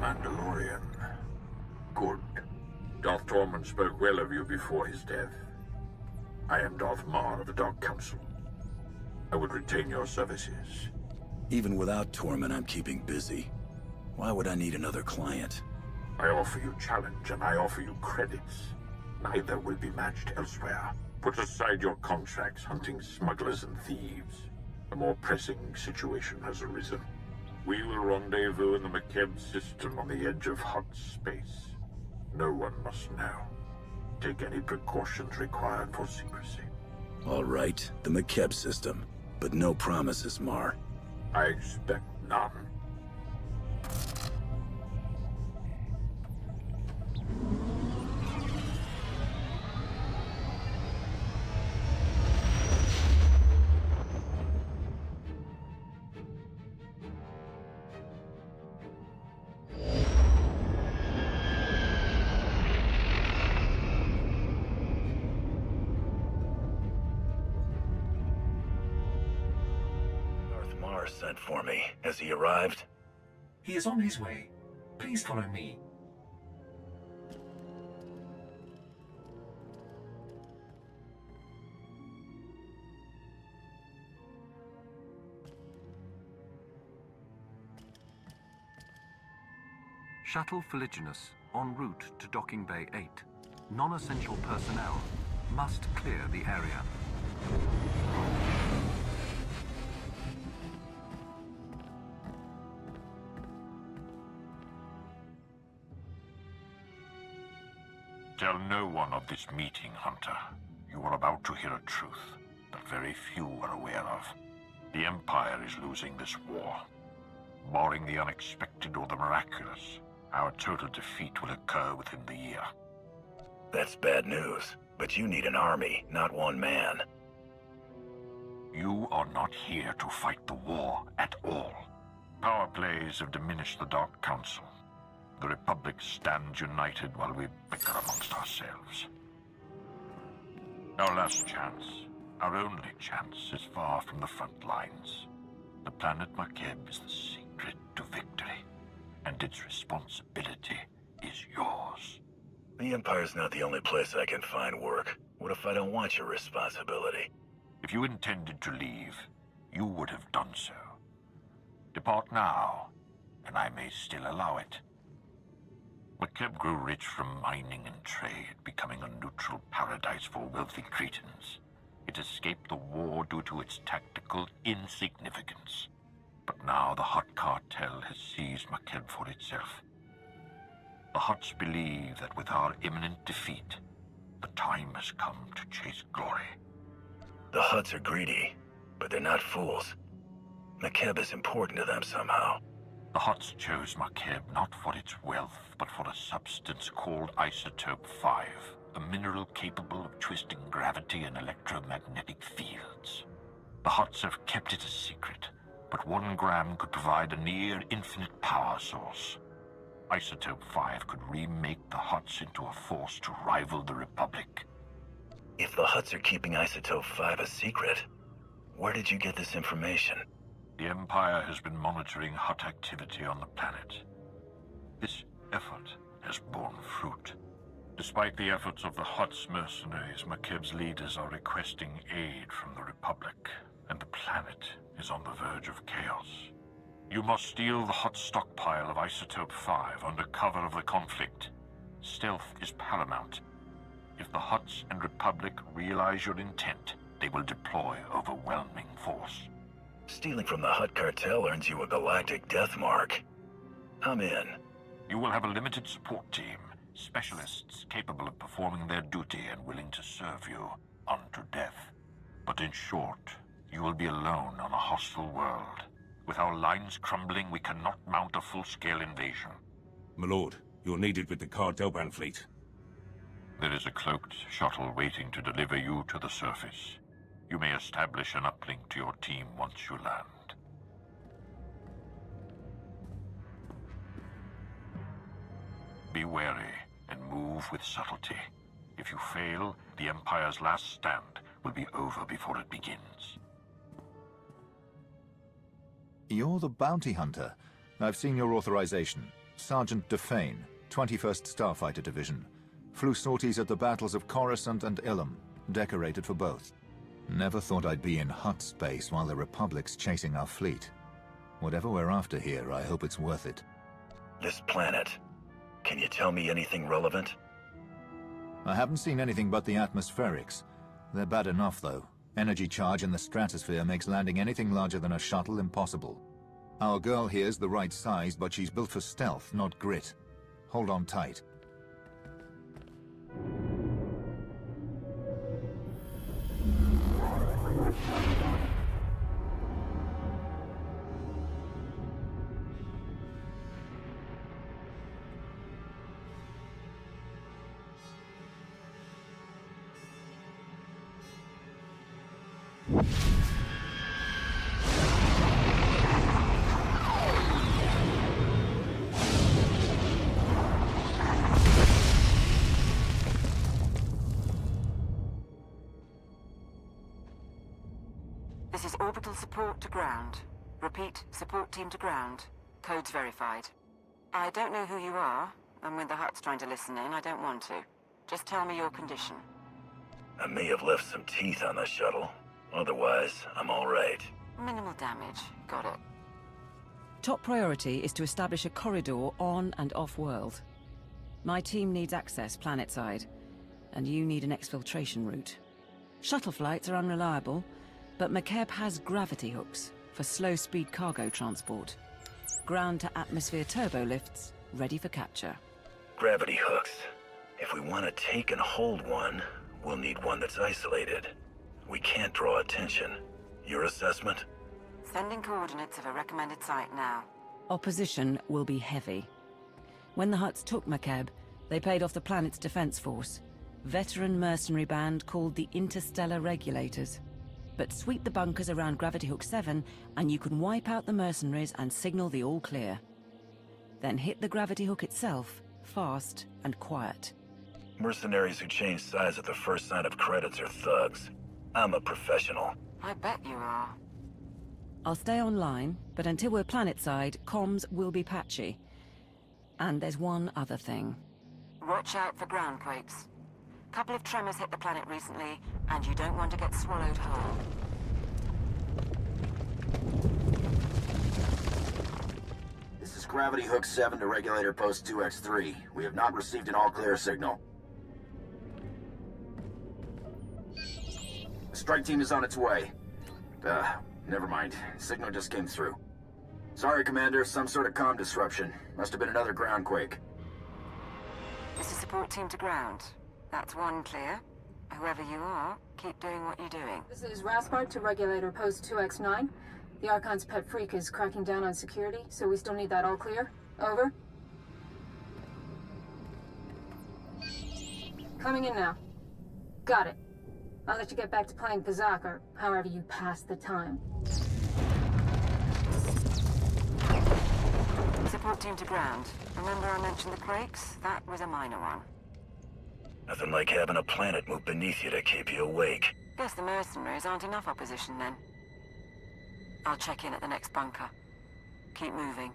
Mandalorian. Good. Darth Tormund spoke well of you before his death. I am Darth Marr of the Dark Council. I would retain your services. Even without Tormund, I'm keeping busy. Why would I need another client? I offer you challenge, and I offer you credits. Neither will be matched elsewhere. Put aside your contracts hunting smugglers and thieves. A more pressing situation has arisen. We will rendezvous in the McKebb system on the edge of Hutt space. No one must know. Take any precautions required for secrecy. All right, the McKebb system. But no promises, Marr. I expect none. Sent for me. Has he arrived? He is on his way. Please follow me. Shuttle Fuliginous en route to Docking Bay 8. Non-essential personnel must clear the area. Tell no one of this meeting, Hunter. You are about to hear a truth that very few are aware of. The Empire is losing this war. Barring the unexpected or the miraculous, our total defeat will occur within the year. That's bad news, but you need an army, not one man. You are not here to fight the war at all. Power plays have diminished the Dark Council. The Republic stands united while we bicker amongst ourselves. Our last chance, our only chance, is far from the front lines. The planet McKebb is the secret to victory, and its responsibility is yours. The Empire's not the only place I can find work. What if I don't want your responsibility? If you intended to leave, you would have done so. Depart now, and I may still allow it. McKebb grew rich from mining and trade, becoming a neutral paradise for wealthy Cretans. It escaped the war due to its tactical insignificance. But now the Hutt Cartel has seized McKebb for itself. The Hutts believe that with our imminent defeat, the time has come to chase glory. The Hutts are greedy, but they're not fools. McKebb is important to them somehow. The Hutts chose McKebb not for its wealth, but for a substance called Isotope 5, a mineral capable of twisting gravity and electromagnetic fields. The Hutts have kept it a secret, but 1 gram could provide a near-infinite power source. Isotope 5 could remake the Hutts into a force to rival the Republic. If the Hutts are keeping Isotope 5 a secret, where did you get this information? The Empire has been monitoring Hutt activity on the planet. This effort has borne fruit. Despite the efforts of the Hutt's mercenaries, McKebb's leaders are requesting aid from the Republic, and the planet is on the verge of chaos. You must steal the Hutt stockpile of Isotope 5 under cover of the conflict. Stealth is paramount. If the Hutts and Republic realize your intent, they will deploy overwhelming force. Stealing from the Hutt Cartel earns you a galactic death mark. I'm in. You will have a limited support team, specialists capable of performing their duty and willing to serve you unto death. But in short, you will be alone on a hostile world. With our lines crumbling, we cannot mount a full-scale invasion. My lord, you're needed with the Cartel fleet. There is a cloaked shuttle waiting to deliver you to the surface. You may establish an uplink to your team once you land. Be wary and move with subtlety. If you fail, the Empire's last stand will be over before it begins. You're the bounty hunter. I've seen your authorization. Sergeant Defane, 21st Starfighter Division. Flew sorties at the battles of Coruscant and Ilum, decorated for both. Never thought I'd be in Hutt space while the Republic's chasing our fleet. Whatever we're after here, I hope it's worth it. This planet. Can you tell me anything relevant? I haven't seen anything but the atmospherics. They're bad enough, though. Energy charge in the stratosphere makes landing anything larger than a shuttle impossible. Our girl here's the right size, but she's built for stealth, not grit. Hold on tight. This is orbital support to ground. Repeat, support team to ground. Codes verified. I don't know who you are, and when the Hutt's trying to listen in, I don't want to. Just tell me your condition. I may have left some teeth on the shuttle. Otherwise, I'm all right. Minimal damage. Got it. Top priority is to establish a corridor on and off-world. My team needs access planet-side, and you need an exfiltration route. Shuttle flights are unreliable, but McKeb has gravity hooks for slow-speed cargo transport. Ground-to-atmosphere turbolifts ready for capture. Gravity hooks. If we want to take and hold one, we'll need one that's isolated. We can't draw attention. Your assessment? Sending coordinates of a recommended site now. Opposition will be heavy. When the Hutts took McKeb, they paid off the planet's defense force. Veteran mercenary band called the Interstellar Regulators. But sweep the bunkers around Gravity Hook 7, and you can wipe out the mercenaries and signal the all clear. Then hit the Gravity Hook itself, fast and quiet. Mercenaries who change sides at the first sign of credits are thugs. I'm a professional. I bet you are. I'll stay online, but until we're planet-side, comms will be patchy. And there's one other thing. Watch out for ground quakes. Couple of tremors hit the planet recently, and you don't want to get swallowed whole. This is Gravity Hook 7 to Regulator Post 2X3. We have not received an all-clear signal. The strike team is on its way. Never mind. Signal just came through. Sorry, Commander. Some sort of comm disruption. Must have been another ground quake. This is support team to ground. That's one clear. Whoever you are, keep doing what you're doing. This is Raspart to Regulator Post 2X9. The Archon's pet freak is cracking down on security, so we still need that all clear. Over. Coming in now. Got it. I'll let you get back to playing Kazakh, or however you pass the time. Support team to ground. Remember I mentioned the quakes? That was a minor one. Nothing like having a planet move beneath you to keep you awake. Guess the mercenaries aren't enough opposition then. I'll check in at the next bunker. Keep moving.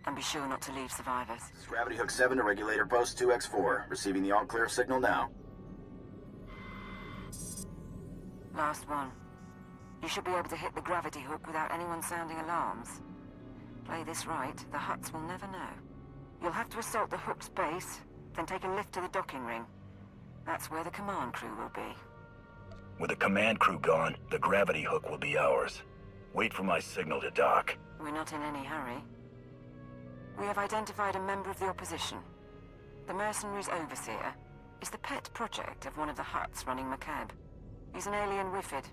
And be sure not to leave survivors. This is Gravity Hook 7 to Regulator Post 2X4. Receiving the all-clear signal now. Last one. You should be able to hit the gravity hook without anyone sounding alarms. Play this right, the Hutts will never know. You'll have to assault the hook's base, then take a lift to the docking ring. That's where the command crew will be. With the command crew gone, the gravity hook will be ours. Wait for my signal to dock. We're not in any hurry. We have identified a member of the opposition. The mercenaries' overseer is the pet project of one of the Hutts running McKeb. He's an alien Wifid,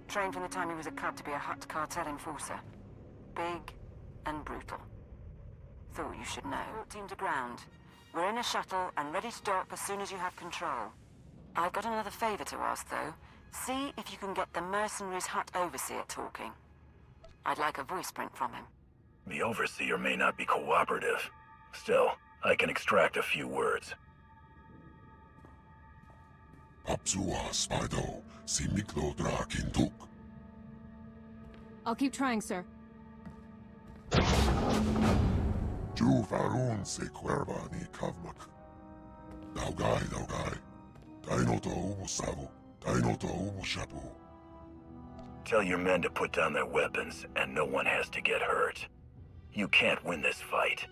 trained from the time he was a cub to be a Hutt Cartel enforcer. Big and brutal. Thought you should know. Team to ground. We're in a shuttle and ready to dock as soon as you have control. I've got another favor to ask, though. See if you can get the mercenaries' Hutt overseer talking. I'd like a voice print from him. The overseer may not be cooperative. Still, I can extract a few words. I'll keep trying, sir. Tu varun se cuerva ni kavmak. Daugai. Dainoto umusavu. Dainoto umushapu. Tell your men to put down their weapons, and no one has to get hurt. You can't win this fight.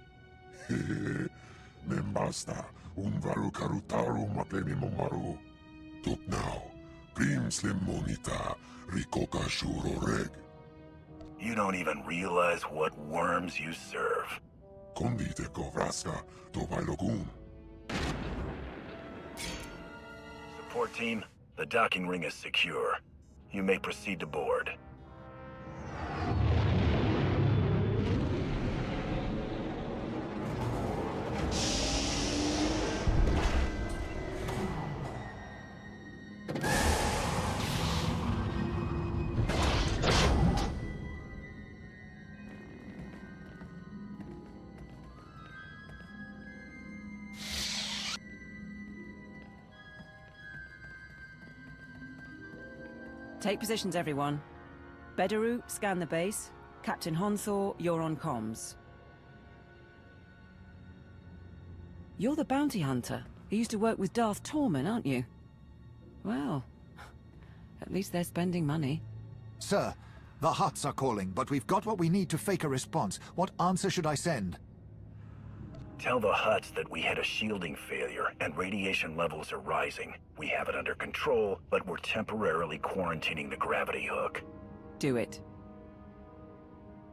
Me basta. Unvaru karutaru mapemi momaru. Tuk now. Prim slim monita. Rikoka shuro reg. You don't even realize what worms you serve. Kondite kovraska. Tobailogun. Support team, the docking ring is secure. You may proceed to board. Take positions, everyone. Bedaru, scan the base. Captain Honthor, you're on comms. You're the bounty hunter who used to work with Darth Torman, aren't you? Well, at least they're spending money. Sir, the Hutts are calling, but we've got what we need to fake a response. What answer should I send? Tell the Hutts that we had a shielding failure and radiation levels are rising. We have it under control, but we're temporarily quarantining the gravity hook. Do it.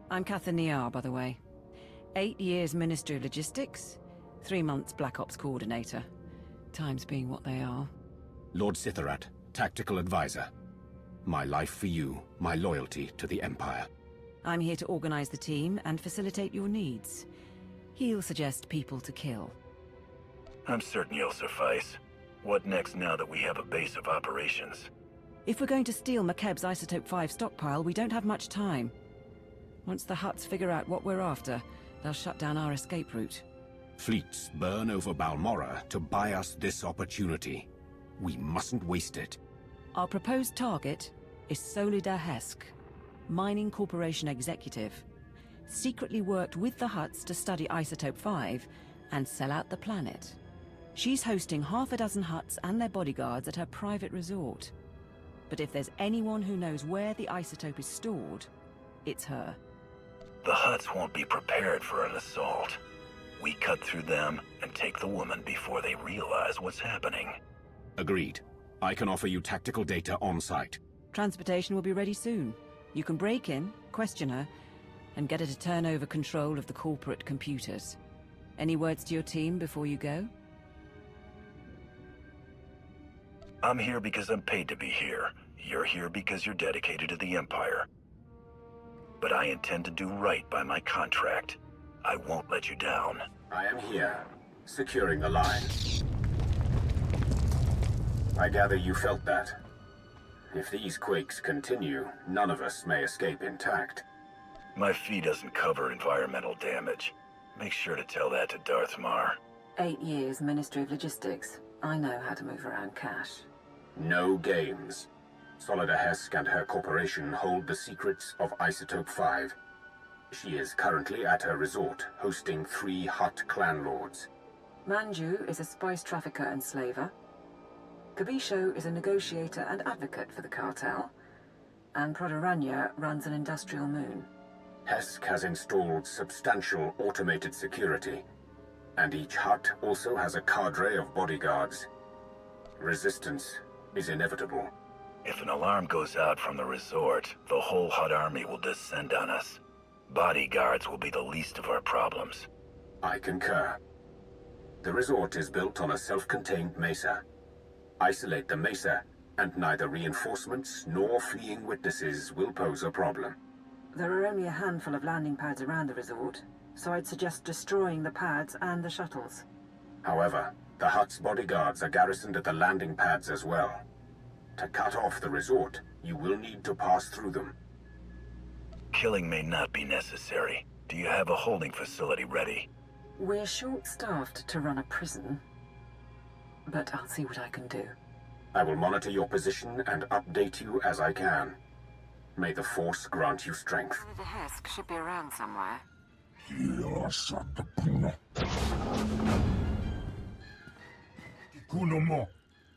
I'm Catherine Niar, by the way. 8 years Ministry of Logistics, 3 months Black Ops Coordinator. Times being what they are. Lord Sitharat, Tactical Advisor. My life for you, my loyalty to the Empire. I'm here to organize the team and facilitate your needs. He'll suggest people to kill. I'm certain you'll suffice. What next now that we have a base of operations? If we're going to steal McKeb's Isotope 5 stockpile, we don't have much time. Once the Hutts figure out what we're after, they'll shut down our escape route. Fleets burn over Balmorra to buy us this opportunity. We mustn't waste it. Our proposed target is Solida Hesk, Mining Corporation executive. Secretly worked with the Hutts to study Isotope 5 and sell out the planet. She's hosting half a dozen Hutts and their bodyguards at her private resort. But if there's anyone who knows where the isotope is stored, it's her. The Hutts won't be prepared for an assault. We cut through them and take the woman before they realize what's happening. Agreed. I can offer you tactical data on site. Transportation will be ready soon. You can break in, question her, and get her to turn over control of the corporate computers. Any words to your team before you go? I'm here because I'm paid to be here. You're here because you're dedicated to the Empire. But I intend to do right by my contract. I won't let you down. I am here, securing the line. I gather you felt that. If these quakes continue, none of us may escape intact. My fee doesn't cover environmental damage. Make sure to tell that to Darth Mar. 8 years Ministry of Logistics. I know how to move around cash. No games. Solida Hesk and her corporation hold the secrets of Isotope 5. She is currently at her resort, hosting 3 Hutt clan lords. Manju is a spice trafficker and slaver. Kabisho is a negotiator and advocate for the cartel. And Prodoranya runs an industrial moon. Hesk has installed substantial automated security, and each Hutt also has a cadre of bodyguards. Resistance is inevitable. If an alarm goes out from the resort, the whole Hutt army will descend on us. Bodyguards will be the least of our problems. I concur. The resort is built on a self-contained mesa. Isolate the mesa, and neither reinforcements nor fleeing witnesses will pose a problem. There are only a handful of landing pads around the resort, so I'd suggest destroying the pads and the shuttles. However, the Hutt's bodyguards are garrisoned at the landing pads as well. To cut off the resort, you will need to pass through them. Killing may not be necessary. Do you have a holding facility ready? We're short-staffed to run a prison, but I'll see what I can do. I will monitor your position and update you as I can. May the Force grant you strength. The Hesk should be around somewhere. Hila satapuna. Kikuno mo.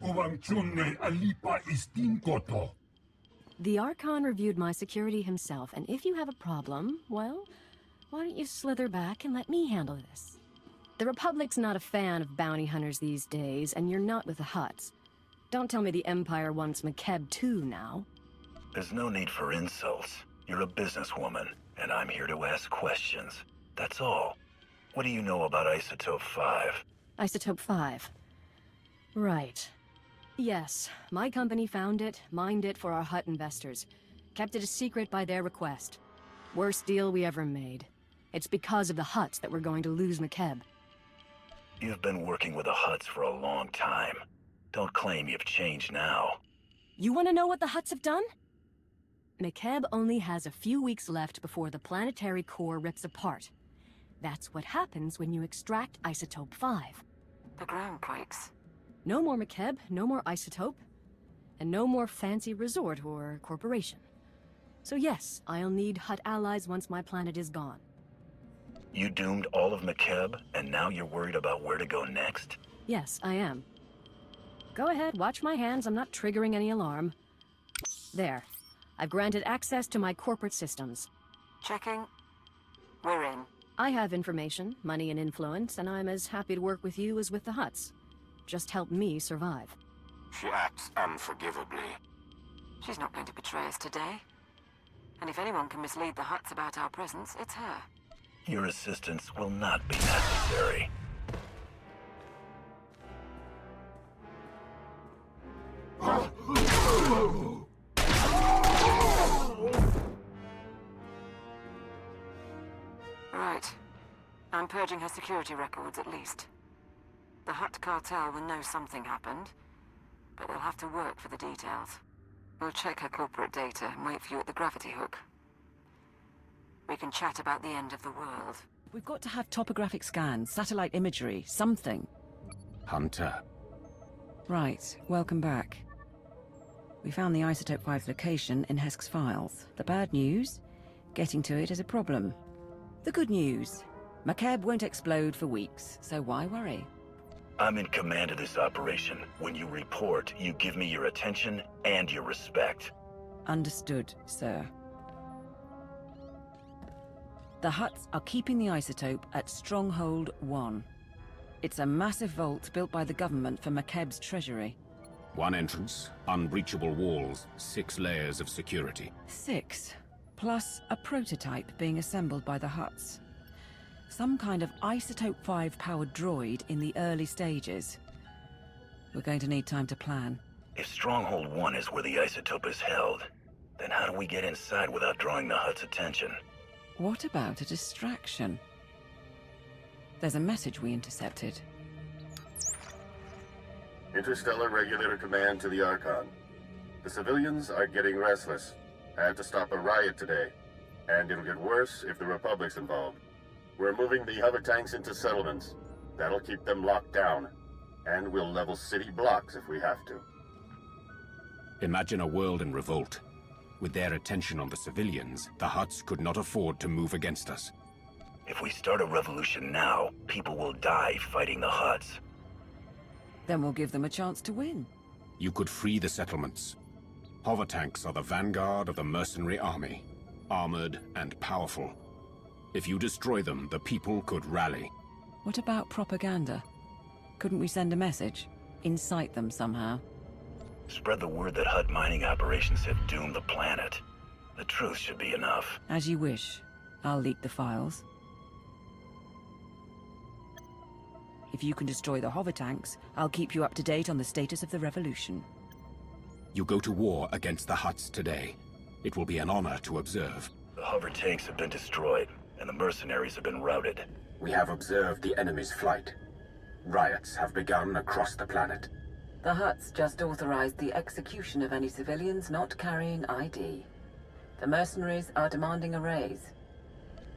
Uwangchunne alipa istinkoto. The Archon reviewed my security himself, and if you have a problem, well, why don't you slither back and let me handle this? The Republic's not a fan of bounty hunters these days, and you're not with the Hutts. Don't tell me the Empire wants McKeb too now. There's no need for insults. You're a businesswoman, and I'm here to ask questions. That's all. What do you know about Isotope 5? Isotope 5. Right. Yes, my company found it, mined it for our Hutt investors. Kept it a secret by their request. Worst deal we ever made. It's because of the Hutts that we're going to lose McKeb. You've been working with the Hutts for a long time. Don't claim you've changed now. You want to know what the Hutts have done? McKeb only has a few weeks left before the planetary core rips apart. That's what happens when you extract Isotope 5. The ground quakes. No more McKeb, no more Isotope, and no more fancy resort or corporation. So yes, I'll need Hutt allies once my planet is gone. You doomed all of McKeb, and now you're worried about where to go next? Yes, I am. Go ahead, watch my hands, I'm not triggering any alarm. There. I've granted access to my corporate systems. Checking. We're in. I have information, money and influence, and I'm as happy to work with you as with the Hutts. Just help me survive. She acts unforgivably. She's not going to betray us today. And if anyone can mislead the Hutts about our presence, it's her. Your assistance will not be necessary. Right. I'm purging her security records, at least. The Hutt Cartel will know something happened, but they'll have to work for the details. We'll check her corporate data and wait for you at the gravity hook. We can chat about the end of the world. We've got to have topographic scans, satellite imagery, something. Hunter. Right, welcome back. We found the Isotope 5's location in Hesk's files. The bad news? Getting to it is a problem. The good news? McKeb won't explode for weeks, so why worry? I'm in command of this operation. When you report, you give me your attention and your respect. Understood, sir. The Hutts are keeping the isotope at Stronghold 1. It's a massive vault built by the government for McKeb's treasury. One entrance, unbreachable walls, 6 layers of security. 6, plus a prototype being assembled by the Hutts. Some kind of Isotope 5-powered droid in the early stages. We're going to need time to plan. If Stronghold 1 is where the isotope is held, then how do we get inside without drawing the Hutt's attention? What about a distraction? There's a message we intercepted. Interstellar Regulator Command to the Archon. The civilians are getting restless. Had to stop a riot today. And it'll get worse if the Republic's involved. We're moving the hover tanks into settlements. That'll keep them locked down. And we'll level city blocks if we have to. Imagine a world in revolt. With their attention on the civilians, the Hutts could not afford to move against us. If we start a revolution now, people will die fighting the Hutts. Then we'll give them a chance to win. You could free the settlements. Hover tanks are the vanguard of the mercenary army. Armored and powerful. If you destroy them, the people could rally. What about propaganda? Couldn't we send a message? Incite them somehow? Spread the word that Hutt mining operations have doomed the planet. The truth should be enough. As you wish. I'll leak the files. If you can destroy the hover tanks, I'll keep you up to date on the status of the revolution. You go to war against the Hutts today. It will be an honor to observe. The hover tanks have been destroyed, and the mercenaries have been routed. We have observed the enemy's flight. Riots have begun across the planet. The Hutts just authorized the execution of any civilians not carrying ID. The mercenaries are demanding a raise.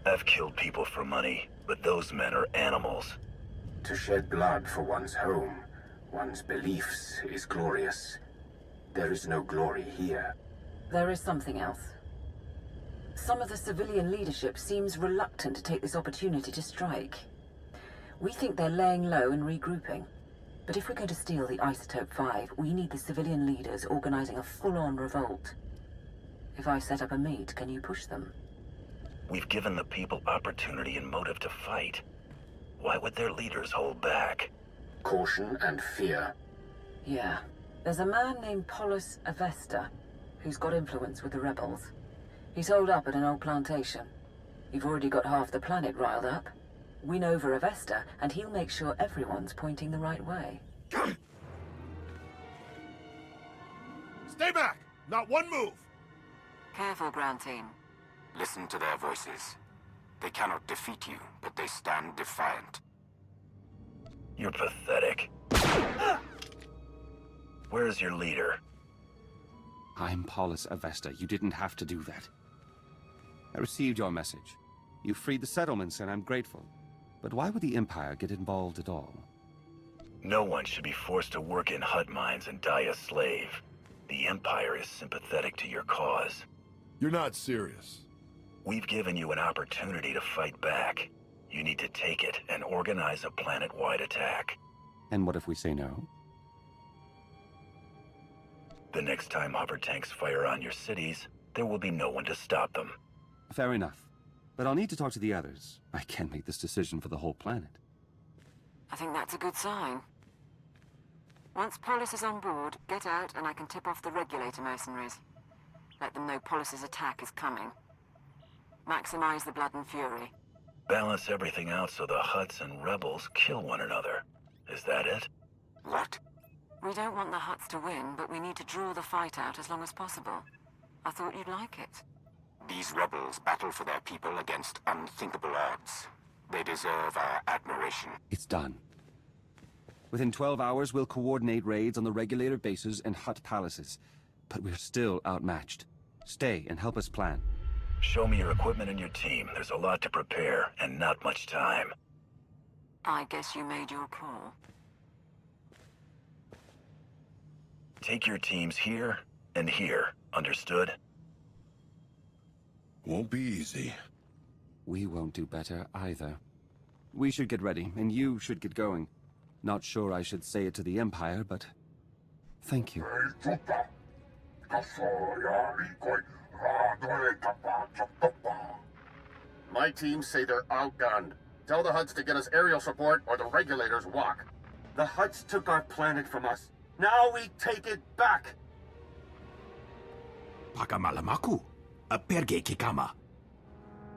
I've killed people for money, but those men are animals. To shed blood for one's home, one's beliefs, is glorious. There is no glory here. There is something else. Some of the civilian leadership seems reluctant to take this opportunity to strike. We think they're laying low and regrouping. But if we're going to steal the Isotope 5, we need the civilian leaders organizing a full-on revolt. If I set up a meet, can you push them? We've given the people opportunity and motive to fight. Why would their leaders hold back? Caution and fear. Yeah. There's a man named Polis Avesta, who's got influence with the rebels. He's holed up at an old plantation. You've already got half the planet riled up. Win over Avesta, and he'll make sure everyone's pointing the right way. Stay back! Not one move! Careful, ground team. Listen to their voices. They cannot defeat you, but they stand defiant. You're pathetic. Where's your leader? I'm Polis Avesta. You didn't have to do that. I received your message. You freed the settlements, and I'm grateful. But why would the Empire get involved at all? No one should be forced to work in Hutt mines and die a slave. The Empire is sympathetic to your cause. You're not serious. We've given you an opportunity to fight back. You need to take it and organize a planet-wide attack. And what if we say no? The next time hover tanks fire on your cities, there will be no one to stop them. Fair enough. But I'll need to talk to the others. I can't make this decision for the whole planet. I think that's a good sign. Once Polis is on board, get out and I can tip off the regulator mercenaries. Let them know Polis's attack is coming. Maximize the blood and fury. Balance everything out so the Hutts and rebels kill one another. Is that it? What? We don't want the Hutts to win, but we need to draw the fight out as long as possible. I thought you'd like it. These rebels battle for their people against unthinkable odds. They deserve our admiration. It's done. Within 12 hours, we'll coordinate raids on the regulator bases and Hutt palaces. But we're still outmatched. Stay and help us plan. Show me your equipment and your team. There's a lot to prepare, and not much time. I guess you made your call. Take your teams here and here. Understood? Won't be easy. We won't do better either. We should get ready, and you should get going. Not sure I should say it to the Empire, but... thank you. My teams say they're outgunned. Tell the Hutts to get us aerial support or the regulators walk. The Hutts took our planet from us. Now we take it back! Pakamalamaku. Perge kikama.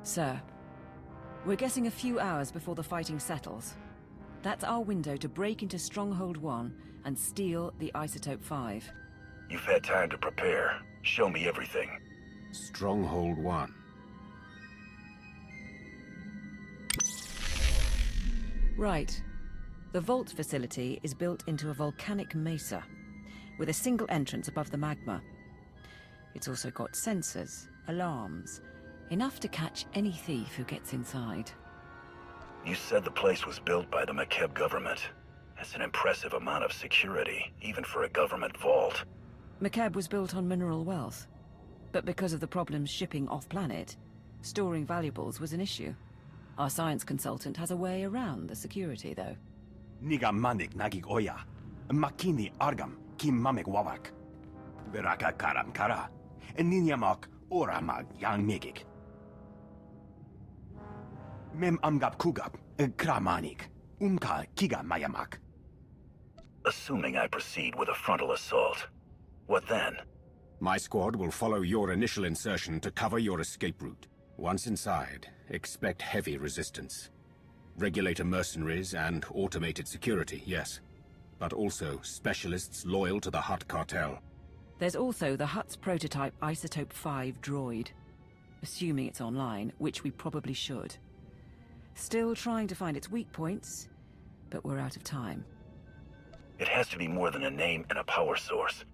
Sir, we're getting a few hours before the fighting settles. That's our window to break into Stronghold 1 and steal the Isotope 5. You've had time to prepare. Show me everything. Stronghold 1. Right. The vault facility is built into a volcanic mesa, with a single entrance above the magma. It's also got sensors, alarms, enough to catch any thief who gets inside. You said the place was built by the McKeb government. That's an impressive amount of security, even for a government vault. McKeb was built on mineral wealth, but because of the problems shipping off-planet, storing valuables was an issue. Our science consultant has a way around the security, though. Niga manik nagig oya, makini argam kim mamek wawak. Beraka karam kara, ninyamak oramag yang megik. Mem amgap kugap, kramanik, kiga mayamak. Assuming I proceed with a frontal assault, what then? My squad will follow your initial insertion to cover your escape route. Once inside, expect heavy resistance. Regulator mercenaries and automated security, yes. But also specialists loyal to the Hutt Cartel. There's also the Hutt's prototype Isotope 5 droid. Assuming it's online, which we probably should. Still trying to find its weak points, but we're out of time. It has to be more than a name and a power source.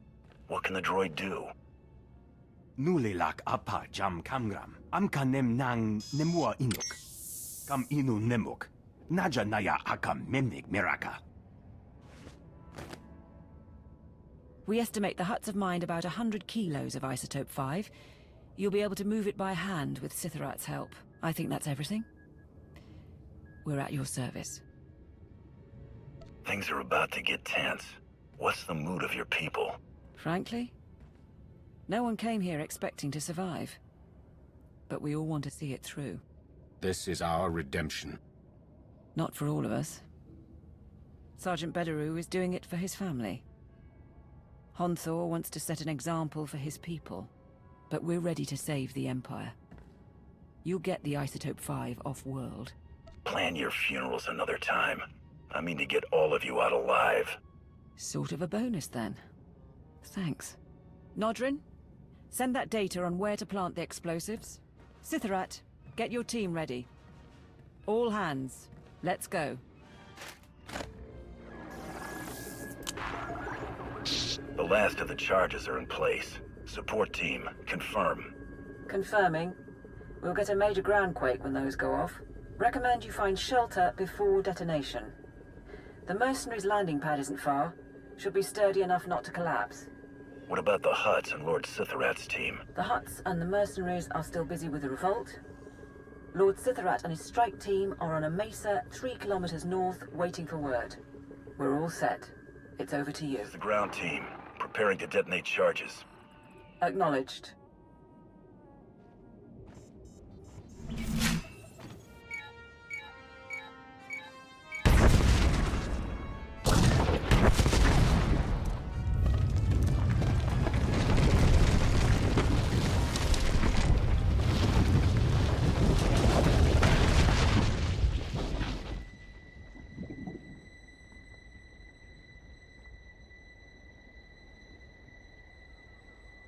What can the droid do? Nulilak apa jam kamgram, amka nem nang nemua inuk. Kam inu nemuk, naja naya akam memnik miraka. We estimate the Hutts have mined about 100 kilos of Isotope 5. You'll be able to move it by hand with Sithorat's help. I think that's everything. We're at your service. Things are about to get tense. What's the mood of your people? Frankly, no one came here expecting to survive. But we all want to see it through. This is our redemption. Not for all of us. Sergeant Bederu is doing it for his family. Honthor wants to set an example for his people. But we're ready to save the Empire. You'll get the Isotope 5 off-world. Plan your funerals another time. I mean to get all of you out alive. Sort of a bonus, then. Thanks. Nodrin, send that data on where to plant the explosives. Sithorat, get your team ready. All hands, let's go. The last of the charges are in place. Support team, confirm. Confirming. We'll get a major groundquake when those go off. Recommend you find shelter before detonation. The mercenaries' landing pad isn't far. Should be sturdy enough not to collapse. What about the Hutts and Lord Sithorat's team? The Hutts and the mercenaries are still busy with the revolt. Lord Sithorat and his strike team are on a mesa 3 kilometers north, waiting for word. We're all set. It's over to you. The ground team, preparing to detonate charges. Acknowledged.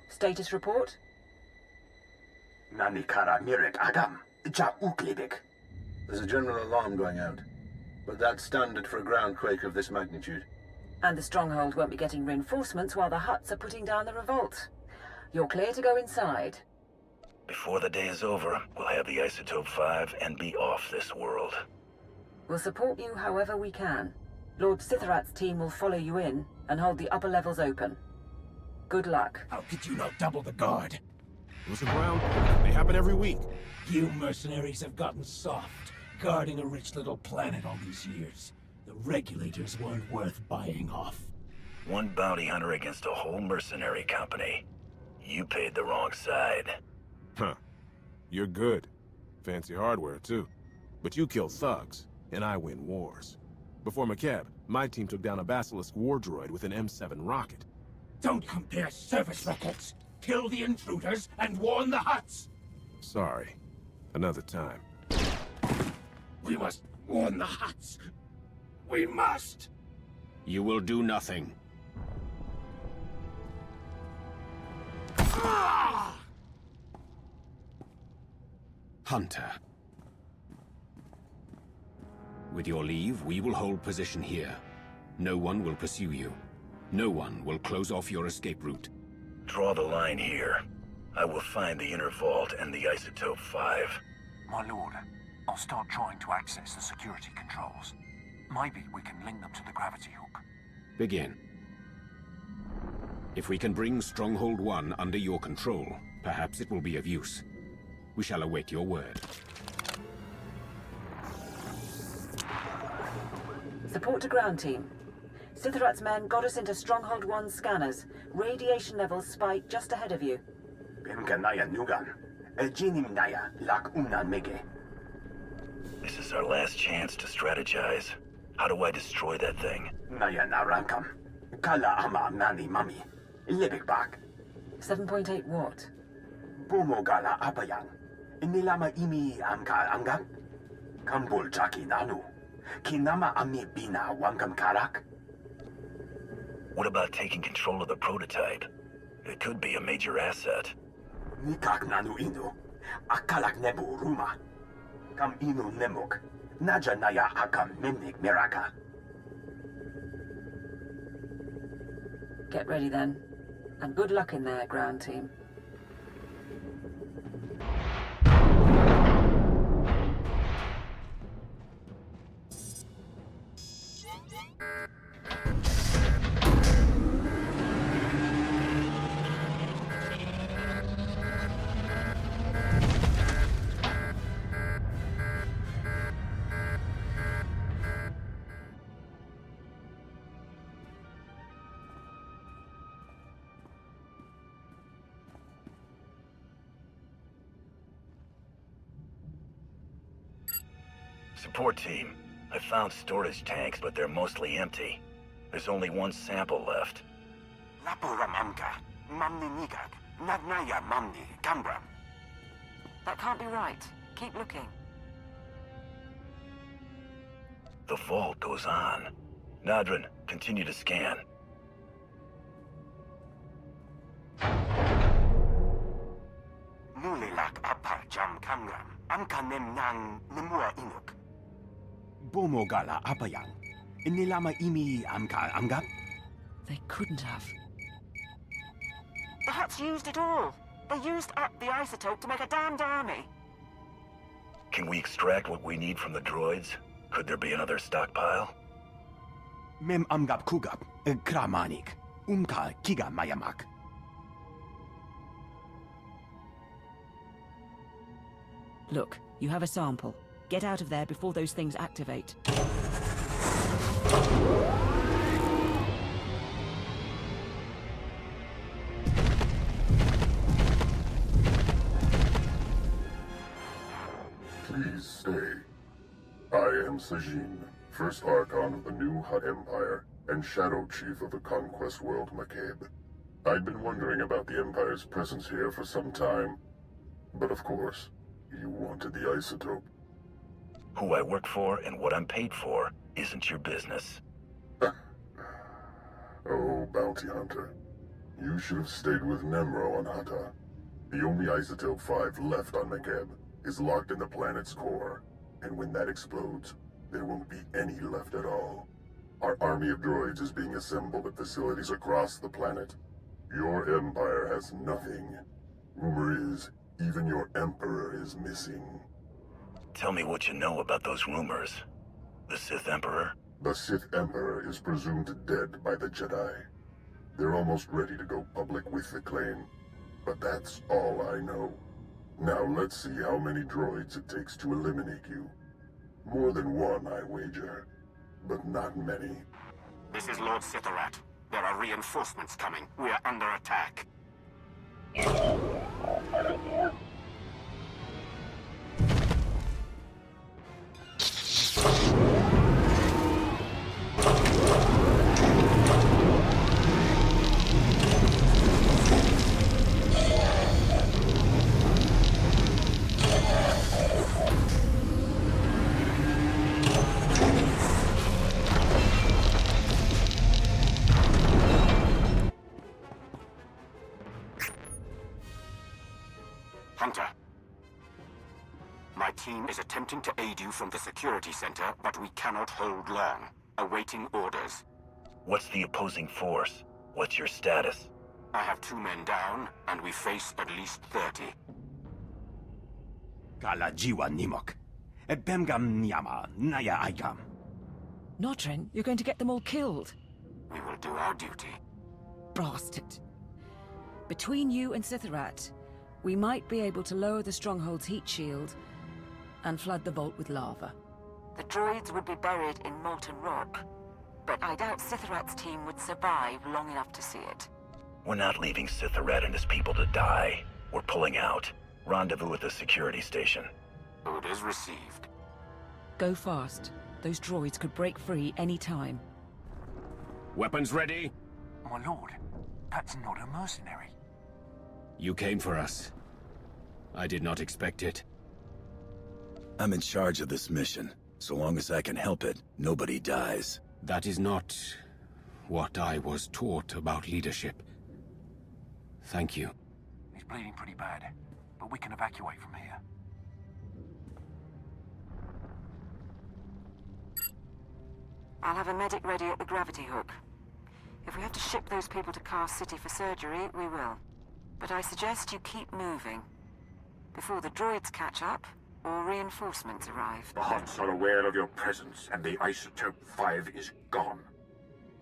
Status report? Nani kara mirek agam. Ja uklibik. There's a general alarm going out, but that's standard for a groundquake of this magnitude. And the stronghold won't be getting reinforcements while the Hutts are putting down the revolt. You're clear to go inside. Before the day is over, we'll have the Isotope 5 and be off this world. We'll support you however we can. Lord Sithorat's team will follow you in and hold the upper levels open. Good luck. How could you not double the guard? What's the ground? They happen every week. You mercenaries have gotten soft, guarding a rich little planet all these years. The regulators weren't worth buying off. One bounty hunter against a whole mercenary company. You paid the wrong side. Huh. You're good. Fancy hardware, too. But you kill thugs, and I win wars. Before McCabe, my team took down a Basilisk war droid with an M7 rocket. Don't compare service records. Kill the intruders and warn the Hutts. Sorry. Another time. We must warn the Hutts. We must! You will do nothing. Hunter. With your leave, we will hold position here. No one will pursue you. No one will close off your escape route. Draw the line here. I will find the inner vault and the Isotope 5. My lord, I'll start trying to access the security controls. Maybe we can link them to the gravity hook. Begin. If we can bring Stronghold 1 under your control, perhaps it will be of use. We shall await your word. Support to ground team. Sithorat's men got us into Stronghold 1 scanners. Radiation levels spike just ahead of you. This is our last chance to strategize. How do I destroy that thing? 7.8 watt. Bumogala apayang. Inilama imi amka angam. Kambul chaki nanu. Kinama ami bina wangam karak. What about taking control of the prototype? It could be a major asset. Nikak nanu inu. Akalak nebu ruma. Kam inu nemuk. Naja naya akam mimik miraka. Get ready then. And good luck in there, ground team. Support team. I found storage tanks, but they're mostly empty. There's only one sample left. That can't be right. Keep looking. The vault goes on. Nadrin, continue to scan. Nulilak apa jam kamram. Amka nemnang nemua inuk. Bomogala apa yang? Inilama imi amka amgap? They couldn't have. The Hutts used it all. They used up the isotope to make a damned army. Can we extract what we need from the droids? Could there be another stockpile? Mem amgap kugap. Kramanik. Umka kiga mayamak. Look, you have a sample. Get out of there before those things activate. Please stay. I am Sajin, first Archon of the new Hutt Empire, and Shadow Chief of the Conquest World McCabe. I'd been wondering about the Empire's presence here for some time, but of course, you wanted the isotope. Who I work for and what I'm paid for isn't your business. Oh, bounty hunter. You should have stayed with Nemro on Hutta. The only isotope 5 left on McCabe is locked in the planet's core, and when that explodes, there won't be any left at all. Our army of droids is being assembled at facilities across the planet. Your empire has nothing. Rumor is, even your emperor is missing. Tell me what you know about those rumors. The Sith Emperor? The Sith Emperor is presumed dead by the Jedi. They're almost ready to go public with the claim, but that's all I know. Now let's see how many droids it takes to eliminate you. More than one, I wager, but not many. This is Lord Sitharat. There are reinforcements coming. We are under attack. Hunter. My team is attempting to aid you from the security center, but we cannot hold long. Awaiting orders. What's the opposing force? What's your status? I have 2 men down, and we face at least 30. Kala jiwa nimok. Bemgam nyama naya aikam. Notrin, you're going to get them all killed. We will do our duty. Bastard. Between you and Sitharat, we might be able to lower the Stronghold's heat shield and flood the vault with lava. The droids would be buried in molten rock, but I doubt Sitharat's team would survive long enough to see it. We're not leaving Sitharat and his people to die. We're pulling out. Rendezvous at the security station. Orders received. Go fast. Those droids could break free any time. Weapons ready? My lord, that's not a mercenary. You came for us. I did not expect it. I'm in charge of this mission. So long as I can help it, nobody dies. That is not what I was taught about leadership. Thank you. He's bleeding pretty bad, but we can evacuate from here. I'll have a medic ready at the gravity hook. If we have to ship those people to Car City for surgery, we will. But I suggest you keep moving. Before the droids catch up, or reinforcements arrive. The Hutts are aware of your presence, and the isotope 5 is gone.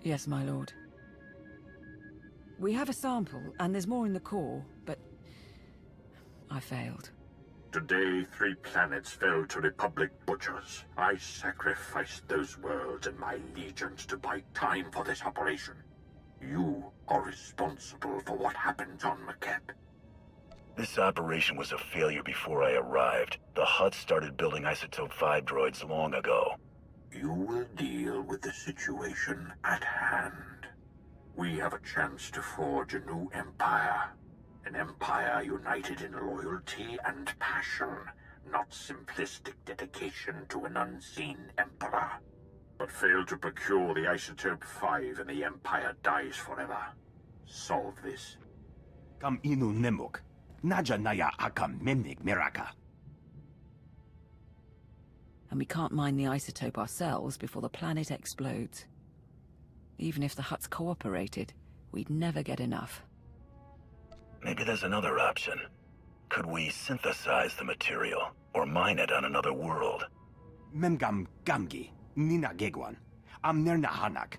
Yes, my lord. We have a sample, and there's more in the core, but I failed. Today, 3 planets fell to Republic butchers. I sacrificed those worlds and my legions to buy time for this operation. You are responsible for what happened on McCabe. This operation was a failure before I arrived. The Hutt started building Isotope 5 droids long ago. You will deal with the situation at hand. We have a chance to forge a new empire. An empire united in loyalty and passion, not simplistic dedication to an unseen emperor. But fail to procure the Isotope 5 and the empire dies forever. Solve this. Kam inu nemuk. Naja naya akam memnik miraka. And we can't mine the isotope ourselves before the planet explodes. Even if the Hutts cooperated, we'd never get enough. Maybe there's another option. Could we synthesize the material, or mine it on another world? Memgam gamgi. Nina gegwan. Am nerna hanak.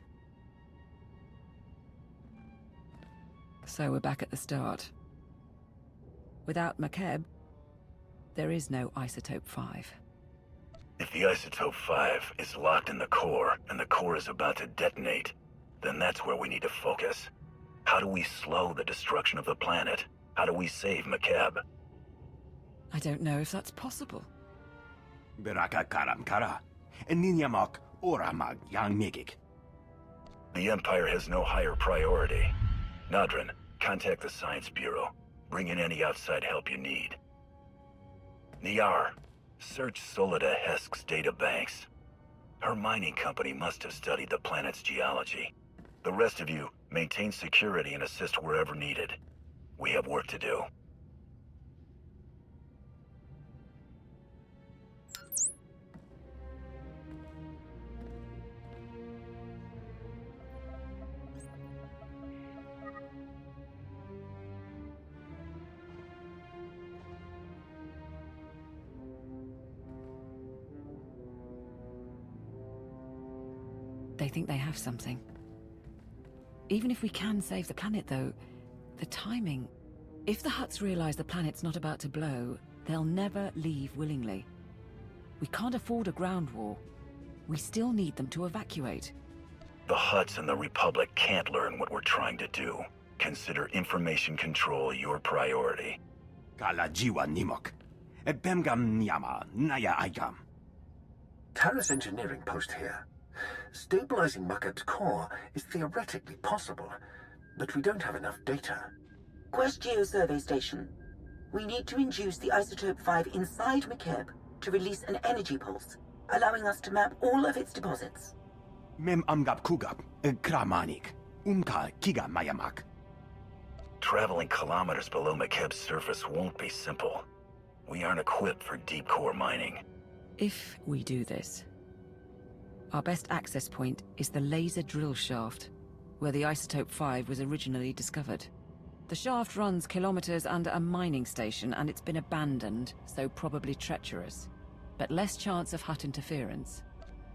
So we're back at the start. Without McKeb, there is no Isotope 5. If the Isotope 5 is locked in the core, and the core is about to detonate, then that's where we need to focus. How do we slow the destruction of the planet? How do we save McKeb? I don't know if that's possible. Beraka karam kara. Ninyamak oramag yang megik. The Empire has no higher priority. Nadrin, contact the Science Bureau. Bring in any outside help you need. Niar, search Solida Hesk's databanks. Her mining company must have studied the planet's geology. The rest of you, maintain security and assist wherever needed. We have work to do. They think they have something. Even if we can save the planet, though, the timing... If the Hutts realize the planet's not about to blow, they'll never leave willingly. We can't afford a ground war. We still need them to evacuate. The Hutts and the Republic can't learn what we're trying to do. Consider information control your priority. Kala jiwa nimok. Bemgam nyama naya ayam. Terrace engineering post here. Stabilizing Mucket's core is theoretically possible, but we don't have enough data. Quest Geo-Survey Station. We need to induce the Isotope 5 inside McKeb to release an energy pulse, allowing us to map all of its deposits. Mem amgap kugap, kramanik, kiga mayamak. Traveling kilometers below McKeb's surface won't be simple. We aren't equipped for deep core mining. If we do this, our best access point is the laser drill shaft, where the Isotope 5 was originally discovered. The shaft runs kilometers under a mining station, and it's been abandoned, so probably treacherous. But less chance of Hutt interference.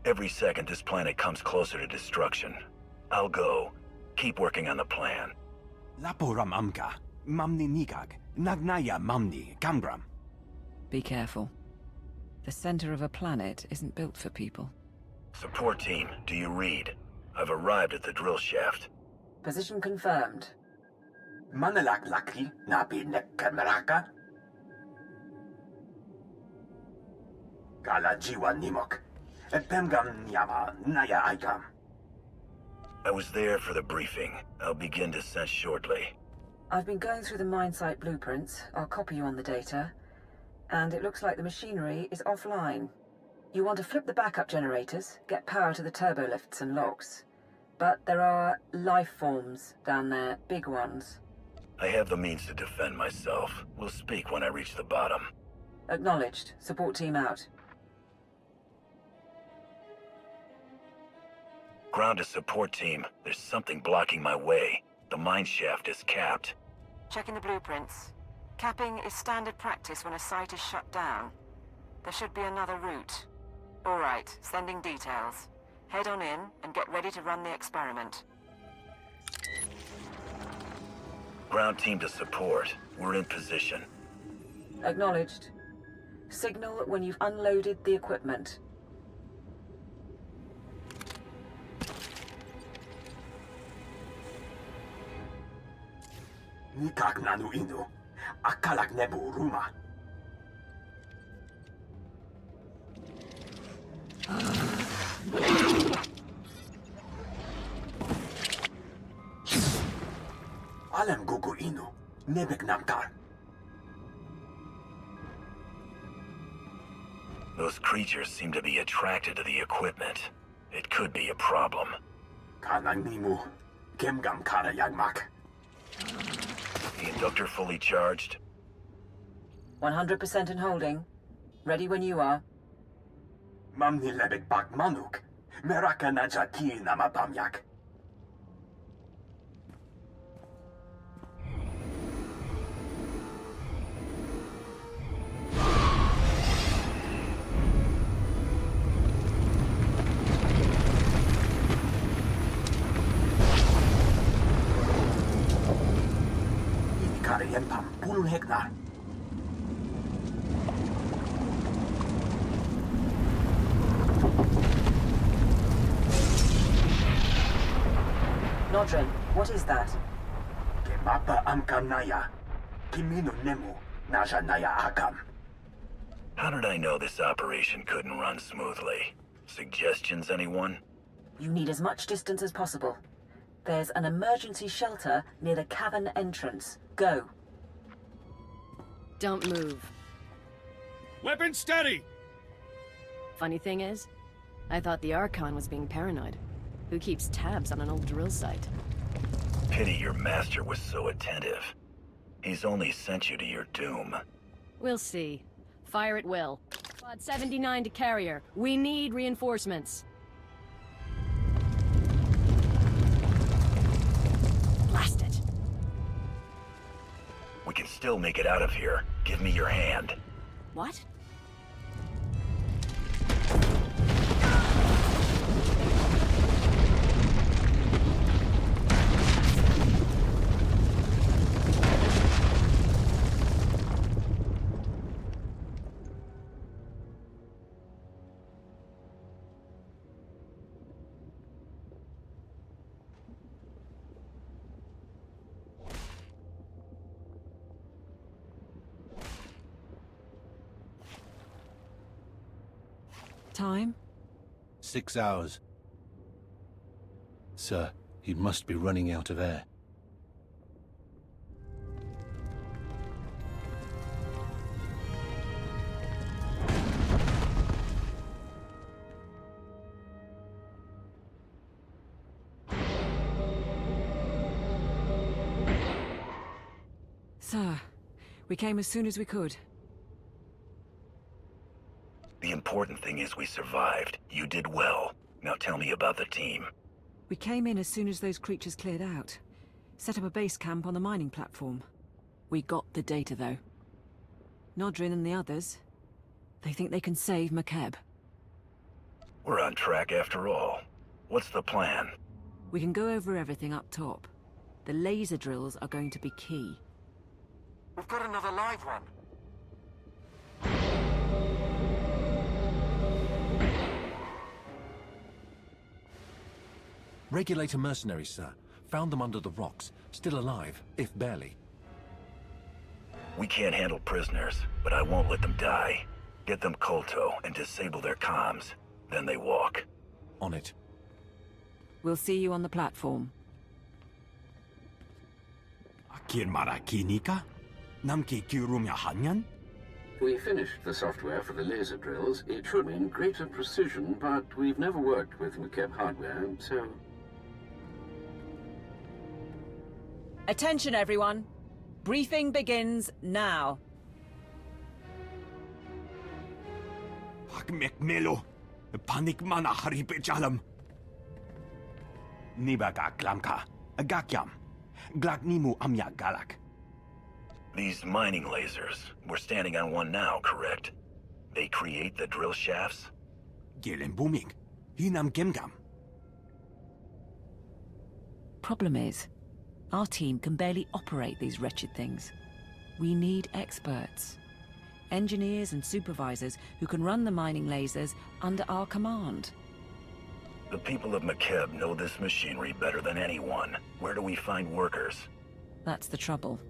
Every second this planet comes closer to destruction. I'll go. Keep working on the plan. Laporam amka, mamni nikag, nagnaya mamni, kambram. Be careful. The center of a planet isn't built for people. Support team, do you read? I've arrived at the drill shaft. Position confirmed. Manalak laki nabi nekkameraka. Kala jiwa nimok. Bemgam nyama naya ayam. I was there for the briefing. I'll begin descent shortly. I've been going through the mine site blueprints. I'll copy you on the data. And it looks like the machinery is offline. You want to flip the backup generators, get power to the turbo lifts and locks. But there are life forms down there, big ones. I have the means to defend myself. We'll speak when I reach the bottom. Acknowledged. Support team out. Ground to support team. There's something blocking my way. The mine shaft is capped. Checking the blueprints. Capping is standard practice when a site is shut down. There should be another route. All right, sending details. Head on in and get ready to run the experiment. Ground team to support. We're in position. Acknowledged. Signal when you've unloaded the equipment. Nikak nanu inu. Akalak nebu ruma. Alam gugu inu, nebek namkar. Those creatures seem to be attracted to the equipment. It could be a problem. Kanang nimu, kemgam kara yagmak. The inductor fully charged? 100% in holding. Ready when you are. Mamni lebek bak manuk, meraka naja ki nama pamyak. Ini karayan pam 10 hektar. Nodrin, what is that? Kemapa amkam naya, kimino nemu, naja naya akam. How did I know this operation couldn't run smoothly? Suggestions, anyone? You need as much distance as possible. There's an emergency shelter near the cavern entrance. Go. Don't move. Weapon steady! Funny thing is, I thought the Archon was being paranoid. Who keeps tabs on an old drill site? Pity your master was so attentive. He's only sent you to your doom. We'll see. Fire at will. Squad 79 to carrier. We need reinforcements. Blast it! We can still make it out of here. Give me your hand. What? Time? 6 hours. Sir, he must be running out of air. Sir, we came as soon as we could. The important thing is we survived. You did well. Now tell me about the team. We came in as soon as those creatures cleared out. Set up a base camp on the mining platform. We got the data, though. Nodrin and the others, they think they can save McKeb. We're on track after all. What's the plan? We can go over everything up top. The laser drills are going to be key. We've got another live one. Regulator mercenaries, sir. Found them under the rocks. Still alive, if barely. We can't handle prisoners, but I won't let them die. Get them Kolto and disable their comms. Then they walk. On it. We'll see you on the platform. Kirmara kinika? Namki kirumya hanyan? We finished the software for the laser drills. It should mean greater precision, but we've never worked with McKeb hardware, so... Attention, everyone. Briefing begins now. Pakmek melo. Panik mana haripe jalam. Nibaga glamka. Agakyam. Glagnimu amya galak. These mining lasers. We're standing on one now, correct? They create the drill shafts? Gelen booming. Hinam gemgam. Problem is, our team can barely operate these wretched things. We need experts. Engineers and supervisors who can run the mining lasers under our command. The people of McKeb know this machinery better than anyone. Where do we find workers? That's the trouble.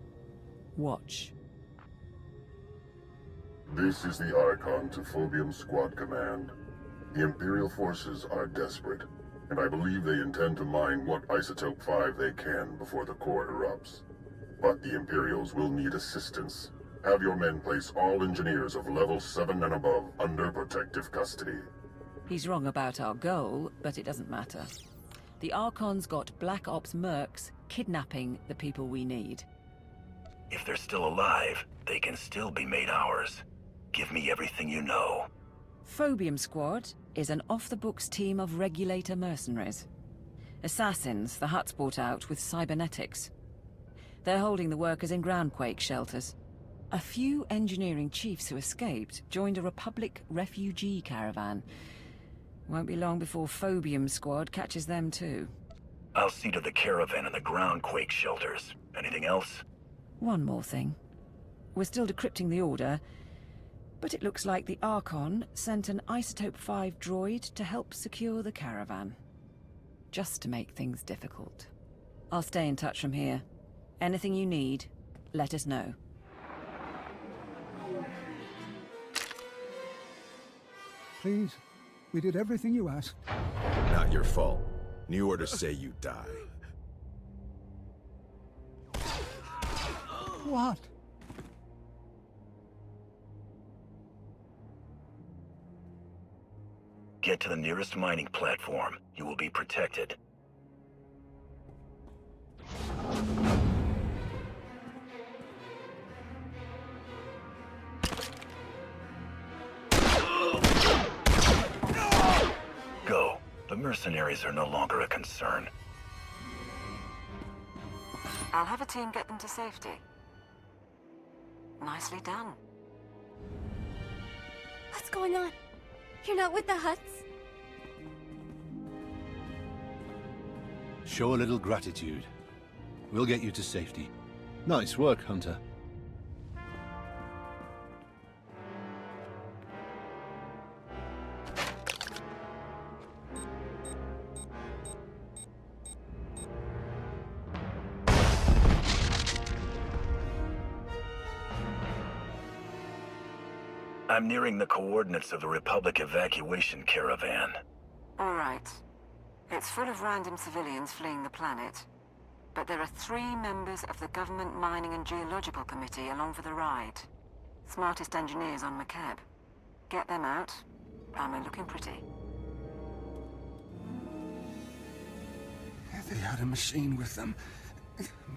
Watch. This is the Archon to Phobium Squad Command. The Imperial forces are desperate, and I believe they intend to mine what Isotope 5 they can before the core erupts. But the Imperials will need assistance. Have your men place all engineers of level 7 and above under protective custody. He's wrong about our goal, but it doesn't matter. The Archon's got Black Ops mercs kidnapping the people we need. If they're still alive, they can still be made ours. Give me everything you know. Phobium Squad is an off-the-books team of regulator mercenaries. Assassins the Hutt's brought out with cybernetics. They're holding the workers in groundquake shelters. A few engineering chiefs who escaped joined a Republic refugee caravan. Won't be long before Phobium Squad catches them too. I'll see to the caravan and the groundquake shelters. Anything else? One more thing. We're still decrypting the order, but it looks like the Archon sent an Isotope 5 droid to help secure the caravan. Just to make things difficult. I'll stay in touch from here. Anything you need, let us know. Please, we did everything you asked. Not your fault. New orders say you die. What? Get to the nearest mining platform. You will be protected. Go. The mercenaries are no longer a concern. I'll have a team get them to safety. Nicely done. What's going on? You're not with the Hutts? Show a little gratitude. We'll get you to safety. Nice work, Hunter. I'm nearing the coordinates of the Republic evacuation caravan. All right. It's full of random civilians fleeing the planet. But there are 3 members of the Government Mining and Geological Committee along for the ride. Smartest engineers on McCab. Get them out, and we're looking pretty. They had a machine with them.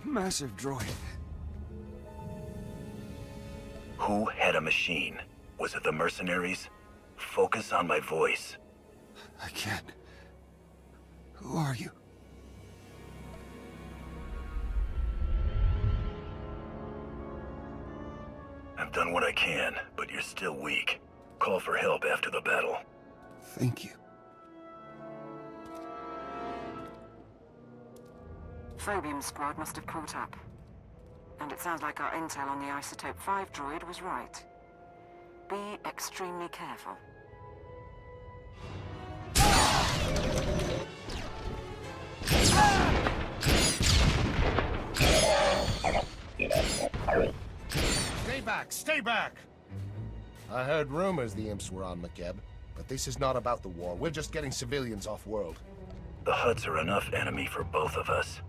Massive droid. Who had a machine? Was it the mercenaries? Focus on my voice. I can't. Who are you? I've done what I can, but you're still weak. Call for help after the battle. Thank you. Phobium Squad must have caught up. And it sounds like our intel on the Isotope 5 droid was right. Be extremely careful. Stay back! Stay back! I heard rumors the imps were on McCab, but this is not about the war. We're just getting civilians off-world. The Hutts are enough enemy for both of us.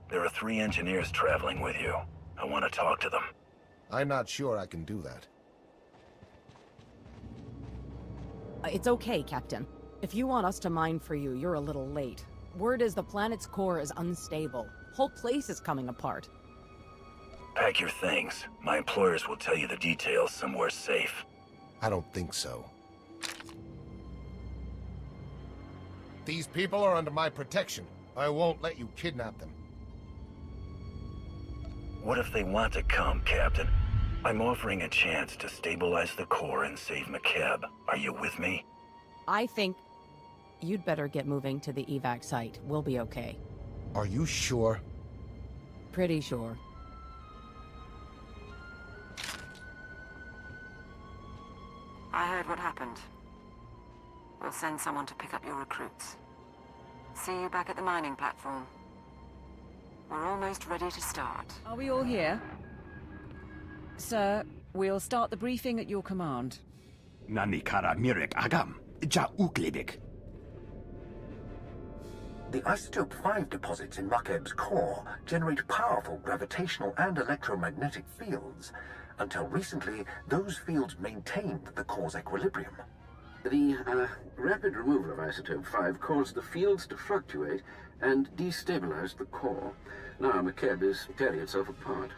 There are 3 engineers traveling with you. I want to talk to them. I'm not sure I can do that. It's okay, Captain. If you want us to mine for you, you're a little late. Word is the planet's core is unstable. Whole place is coming apart. Pack your things. My employers will tell you the details somewhere safe. I don't think so. These people are under my protection. I won't let you kidnap them. What if they want to come, Captain? I'm offering a chance to stabilize the core and save McCab. Are you with me? I think you'd better get moving to the evac site. We'll be okay. Are you sure? Pretty sure. I heard what happened. We'll send someone to pick up your recruits. See you back at the mining platform. We're almost ready to start. Are we all here? Sir, We'll start the briefing at your command. Nani kara mirek agam, ja uklibik. The Isotope 5 deposits in Makeb's core generate powerful gravitational and electromagnetic fields. Until recently, those fields maintained the core's equilibrium. The rapid removal of Isotope 5 caused the fields to fluctuate and destabilized the core. Now Makeb is tearing itself apart.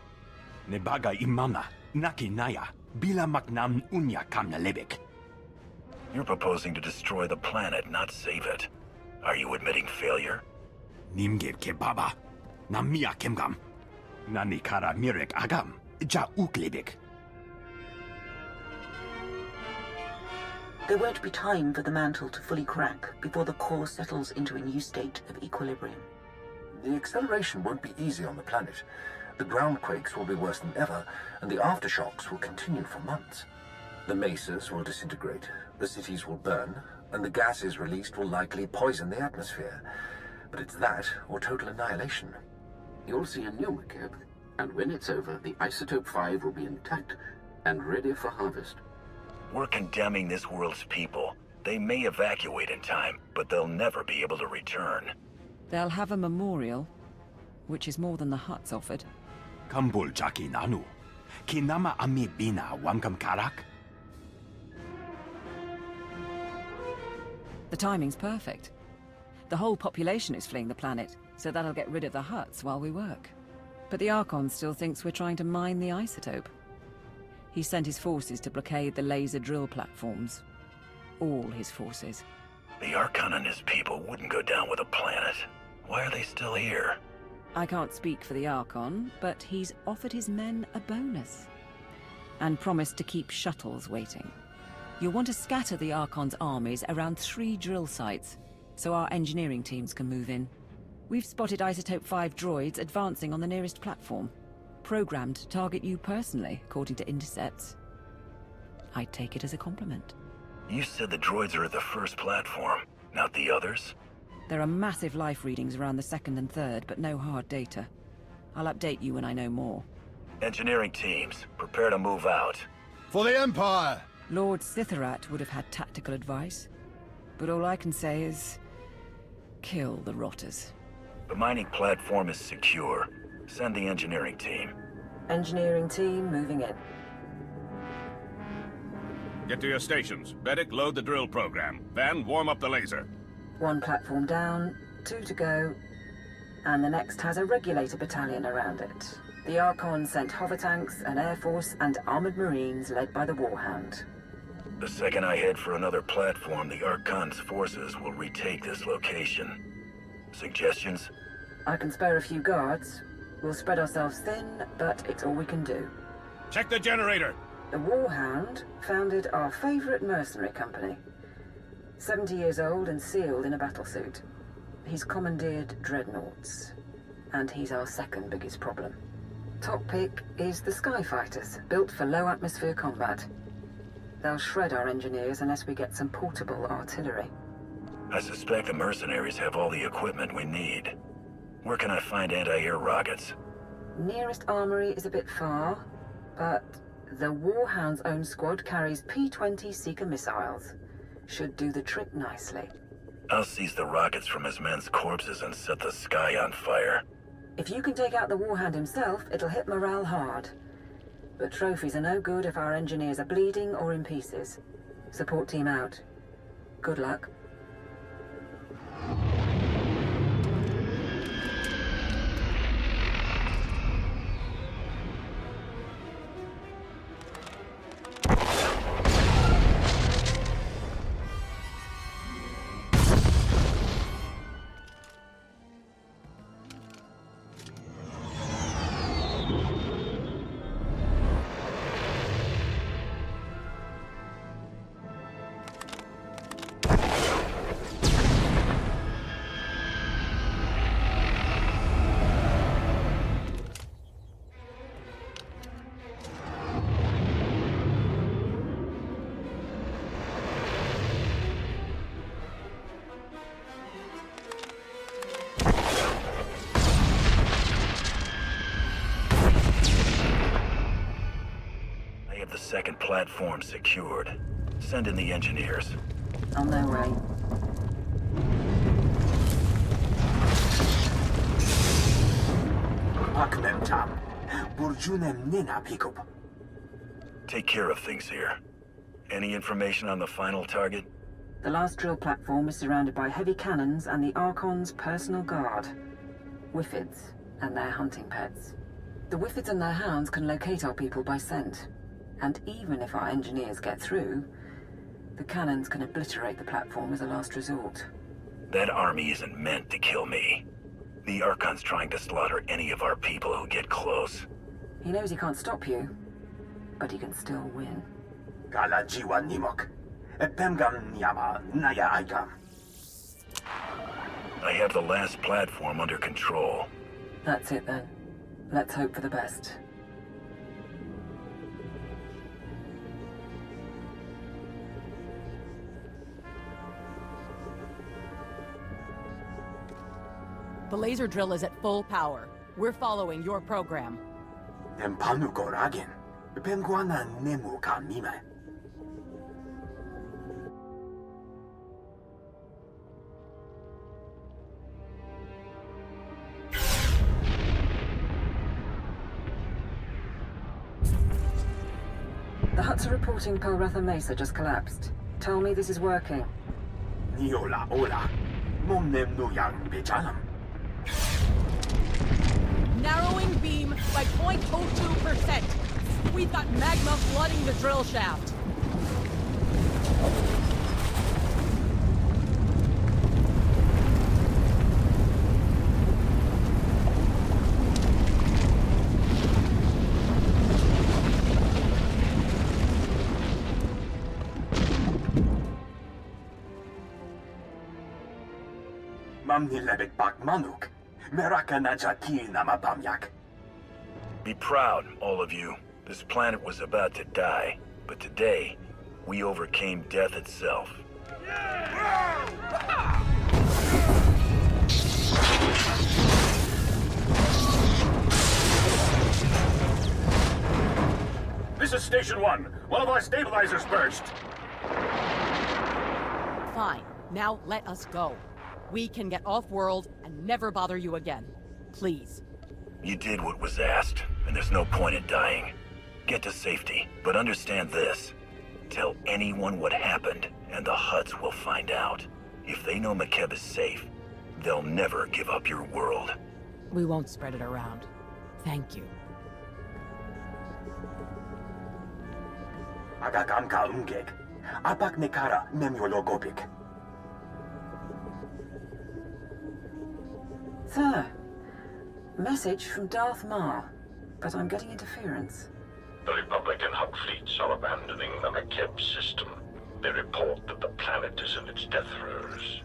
Nebaga imana, naki naya, bila maknam unya kamna lebek. You're proposing to destroy the planet, not save it. Are you admitting failure? Nimge kebaba, namia kemgam. Nani kara mirek agam, ja uklebek. There won't be time for the mantle to fully crack before the core settles into a new state of equilibrium. The acceleration won't be easy on the planet. The ground quakes will be worse than ever, and the aftershocks will continue for months. The mesas will disintegrate, the cities will burn, and the gases released will likely poison the atmosphere. But it's that or total annihilation. You'll see a new Makeb, and when it's over, the Isotope 5 will be intact and ready for harvest. We're condemning this world's people. They may evacuate in time, but they'll never be able to return. They'll have a memorial, which is more than the Hutts offered. Kambul jaki nanu, kinama ami bina wankam karak. The timing's perfect. The whole population is fleeing the planet, so that'll get rid of the Hutts while we work. But the Archon still thinks we're trying to mine the isotope. He sent his forces to blockade the laser drill platforms. All his forces. The Archon and his people wouldn't go down with a planet. Why are they still here? I can't speak for the Archon, but he's offered his men a bonus. And promised to keep shuttles waiting. You'll want to scatter the Archon's armies around 3 drill sites, so our engineering teams can move in. We've spotted Isotope 5 droids advancing on the nearest platform. Programmed to target you personally, according to intercepts. I'd take it as a compliment. You said the droids are at the first platform, not the others? There are massive life readings around the 2nd and 3rd, but no hard data. I'll update you when I know more. Engineering teams, prepare to move out. For the Empire! Lord Sitharat would have had tactical advice, but all I can say is... kill the rotters. The mining platform is secure. Send the engineering team. Engineering team moving in. Get to your stations. Medic, load the drill program. Van, warm up the laser. 1 platform down, 2 to go, and the next has a regulator battalion around it. The Archon sent hover tanks, an air force, and armored marines led by the Warhound. The second I head for another platform, the Archon's forces will retake this location. Suggestions? I can spare a few guards. We'll spread ourselves thin, but it's all we can do. Check the generator! The Warhound founded our favorite mercenary company. 70 years old and sealed in a battlesuit. He's commandeered dreadnoughts. And he's our second biggest problem. Top pick is the Skyfighters, built for low atmosphere combat. They'll shred our engineers unless we get some portable artillery. I suspect the mercenaries have all the equipment we need. Where can I find anti-air rockets? Nearest armory is a bit far, but the Warhound's own squad carries P-20 Seeker missiles. Should do the trick nicely. I'll seize the rockets from his men's corpses and set the sky on fire. If you can take out the Warhound himself, it'll hit morale hard. But trophies are no good if our engineers are bleeding or in pieces. Support team out. Good luck. second platform secured. Send in the engineers. On their way. Take care of things here. Any information on the final target? The last drill platform is surrounded by heavy cannons and the Archon's personal guard. Whiffids and their hunting pets. The Whiffids and their hounds can locate our people by scent. And even if our engineers get through, the cannons can obliterate the platform as a last resort. That army isn't meant to kill me. The Archon's trying to slaughter any of our people who get close. He knows he can't stop you, but he can still win. I have the last platform under control. That's it then. Let's hope for the best. The laser drill is at full power. We're following your program. The Hutts are reporting Pelretha Mesa just collapsed. Tell me this is working. Narrowing beam by 0.02%. We've got magma flooding the drill shaft. Be proud, all of you. This planet was about to die, but today, we overcame death itself. This is Station 1. One of our stabilizers burst. Fine. Now let us go. We can get off-world and never bother you again. Please. You did what was asked, and there's no point in dying. Get to safety, but understand this. Tell anyone what happened, and the Hutts will find out. If they know McKeb is safe, they'll never give up your world. We won't spread it around. Thank you. Sir, message from Darth Maul, but I'm getting interference. The Republican Hutt fleets are abandoning the McKeb system. They report that the planet is in its death throes.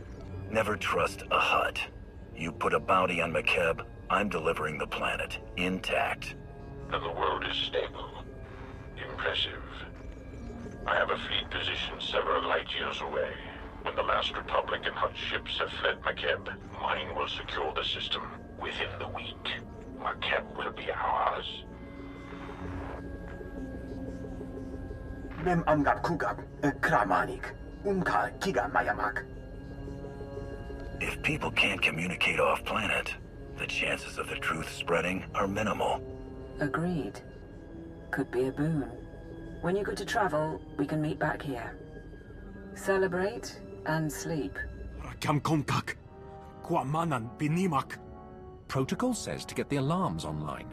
Never trust a Hutt. You put a bounty on McKeb, I'm delivering the planet, intact. And the world is stable. Impressive. I have a fleet position several light years away. When the last Republic and Hutt ships have fled McKeb, mine will secure the system. Within the week, McKeb will be ours. If people can't communicate off-planet, the chances of the truth spreading are minimal. Agreed. Could be a boon. When you're good to travel, we can meet back here. Celebrate and sleep. Protocol says to get the alarms online.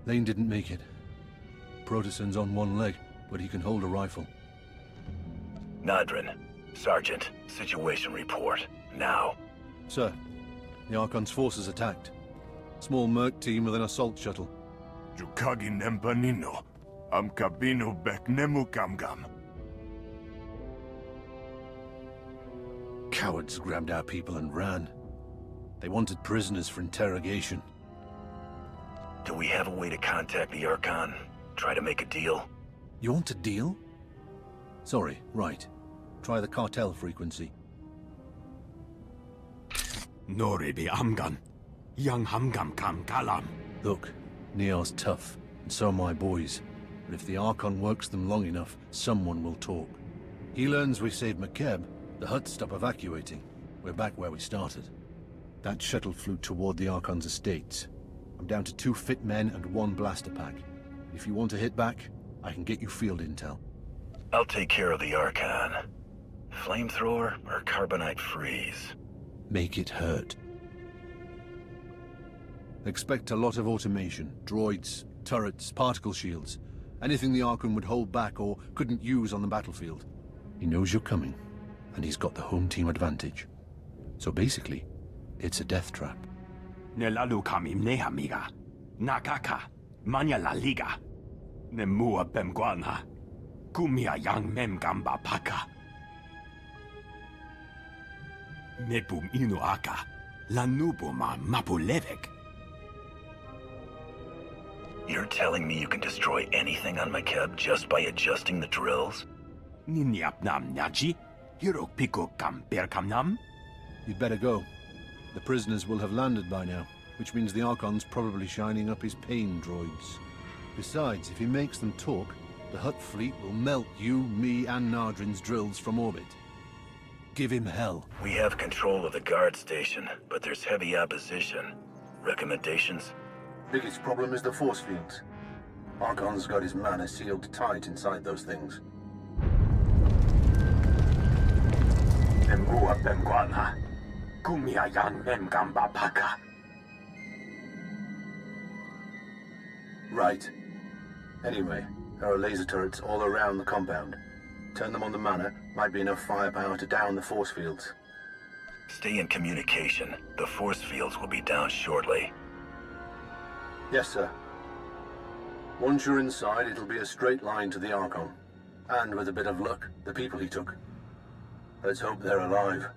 Lane didn't make it. Protosen's on one leg, but he can hold a rifle. Nadrin, Sergeant, situation report, now. Sir, the Archon's forces attacked. Small merc team with an assault shuttle. Jukagi Nempanino. Am Kabino Beknemu Kamgam. Cowards grabbed our people and ran. They wanted prisoners for interrogation. Do we have a way to contact the Archon? Try to make a deal? You want a deal? Sorry, right. Try the Cartel frequency. Noribi Amgan. Young Hamgam Kam Kalam. Look, Niar's tough, and so are my boys. But if the Archon works them long enough, someone will talk. He learns we saved McKeb, the Hutt stop evacuating. We're back where we started. That shuttle flew toward the Archon's estates. I'm down to 2 fit men and 1 blaster pack. If you want to hit back, I can get you field intel. I'll take care of the Archon. Flamethrower or carbonite freeze? Make it hurt. Expect a lot of automation, droids, turrets, particle shields. Anything the Archon would hold back or couldn't use on the battlefield. He knows you're coming, and he's got the home team advantage. So basically, it's a death trap. Nelalu kamim nehamiga. Nakaka. Manya la liga. Nemua bemguana. Kumia yang mem gamba paka. Mebum inuaka. Lanubuma mapulevek. You're telling me you can destroy anything on McKeb just by adjusting the drills? Ninyapnam naji? Hirok piko kam perkamnam? You'd better go. The prisoners will have landed by now, which means the Archon's probably shining up his pain droids. Besides, if he makes them talk, the Hutt fleet will melt you, me, and Nardrin's drills from orbit. Give him hell. We have control of the guard station, but there's heavy opposition. Recommendations? Biggest problem is the force fields. Archon's got his mana sealed tight inside those things. Nemua bemguana. Kumia yang mem gamba paka. Right. Anyway, there are laser turrets all around the compound. Turn them on the manor, might be enough firepower to down the force fields. Stay in communication. The force fields will be down shortly. Yes, sir. Once you're inside, it'll be a straight line to the Archon. And with a bit of luck, the people he took. Let's hope they're alive.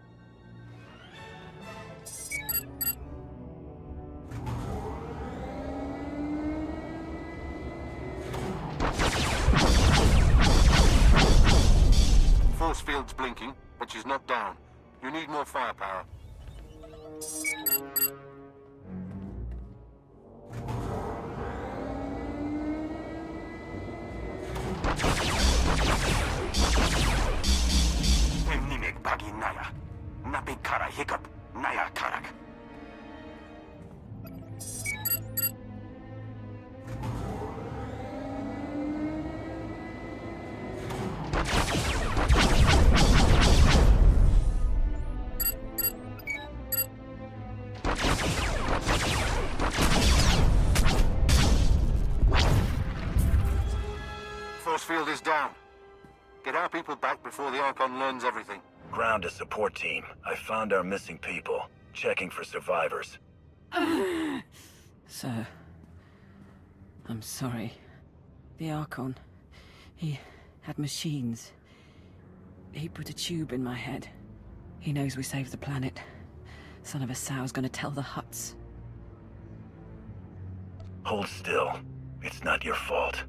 Force field's blinking, but she's not down. You need more firepower. Nimek bagi naya. Napi kara hiccup. Naya karak. Force field is down. Get our people back before the Archon learns everything. Ground to support team. I found our missing people. Checking for survivors. Sir, I'm sorry. The Archon, he had machines. He put a tube in my head. He knows we saved the planet. Son of a sow's gonna tell the Hutts. Hold still. It's not your fault.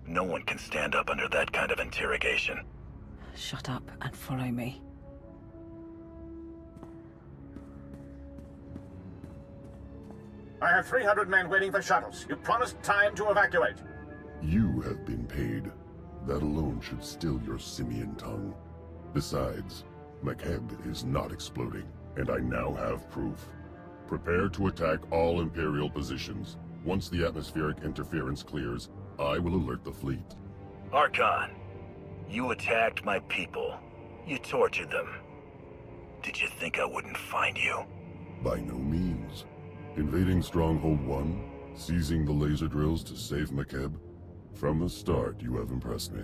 No one can stand up under that kind of interrogation. Shut up and follow me. I have 300 men waiting for shuttles. You promised time to evacuate. You have been paid. That alone should still your simian tongue. Besides, McKeb is not exploding, and I now have proof. Prepare to attack all Imperial positions. Once the atmospheric interference clears, I will alert the fleet. Archon, you attacked my people. You tortured them. Did you think I wouldn't find you? By no means. Invading Stronghold 1, seizing the laser drills to save McKeb. From the start, you have impressed me.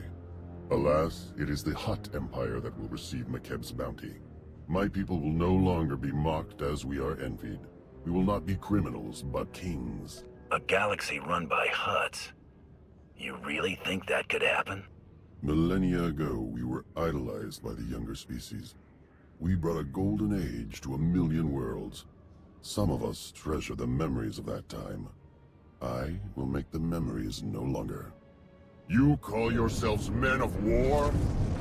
Alas, it is the Hutt Empire that will receive McKeb's bounty. My people will no longer be mocked as we are envied. We will not be criminals, but kings. A galaxy run by Hutts? You really think that could happen? Millennia ago, we were idolized by the younger species. We brought a golden age to 1,000,000 worlds. Some of us treasure the memories of that time. I will make the memories no longer. You call yourselves men of war?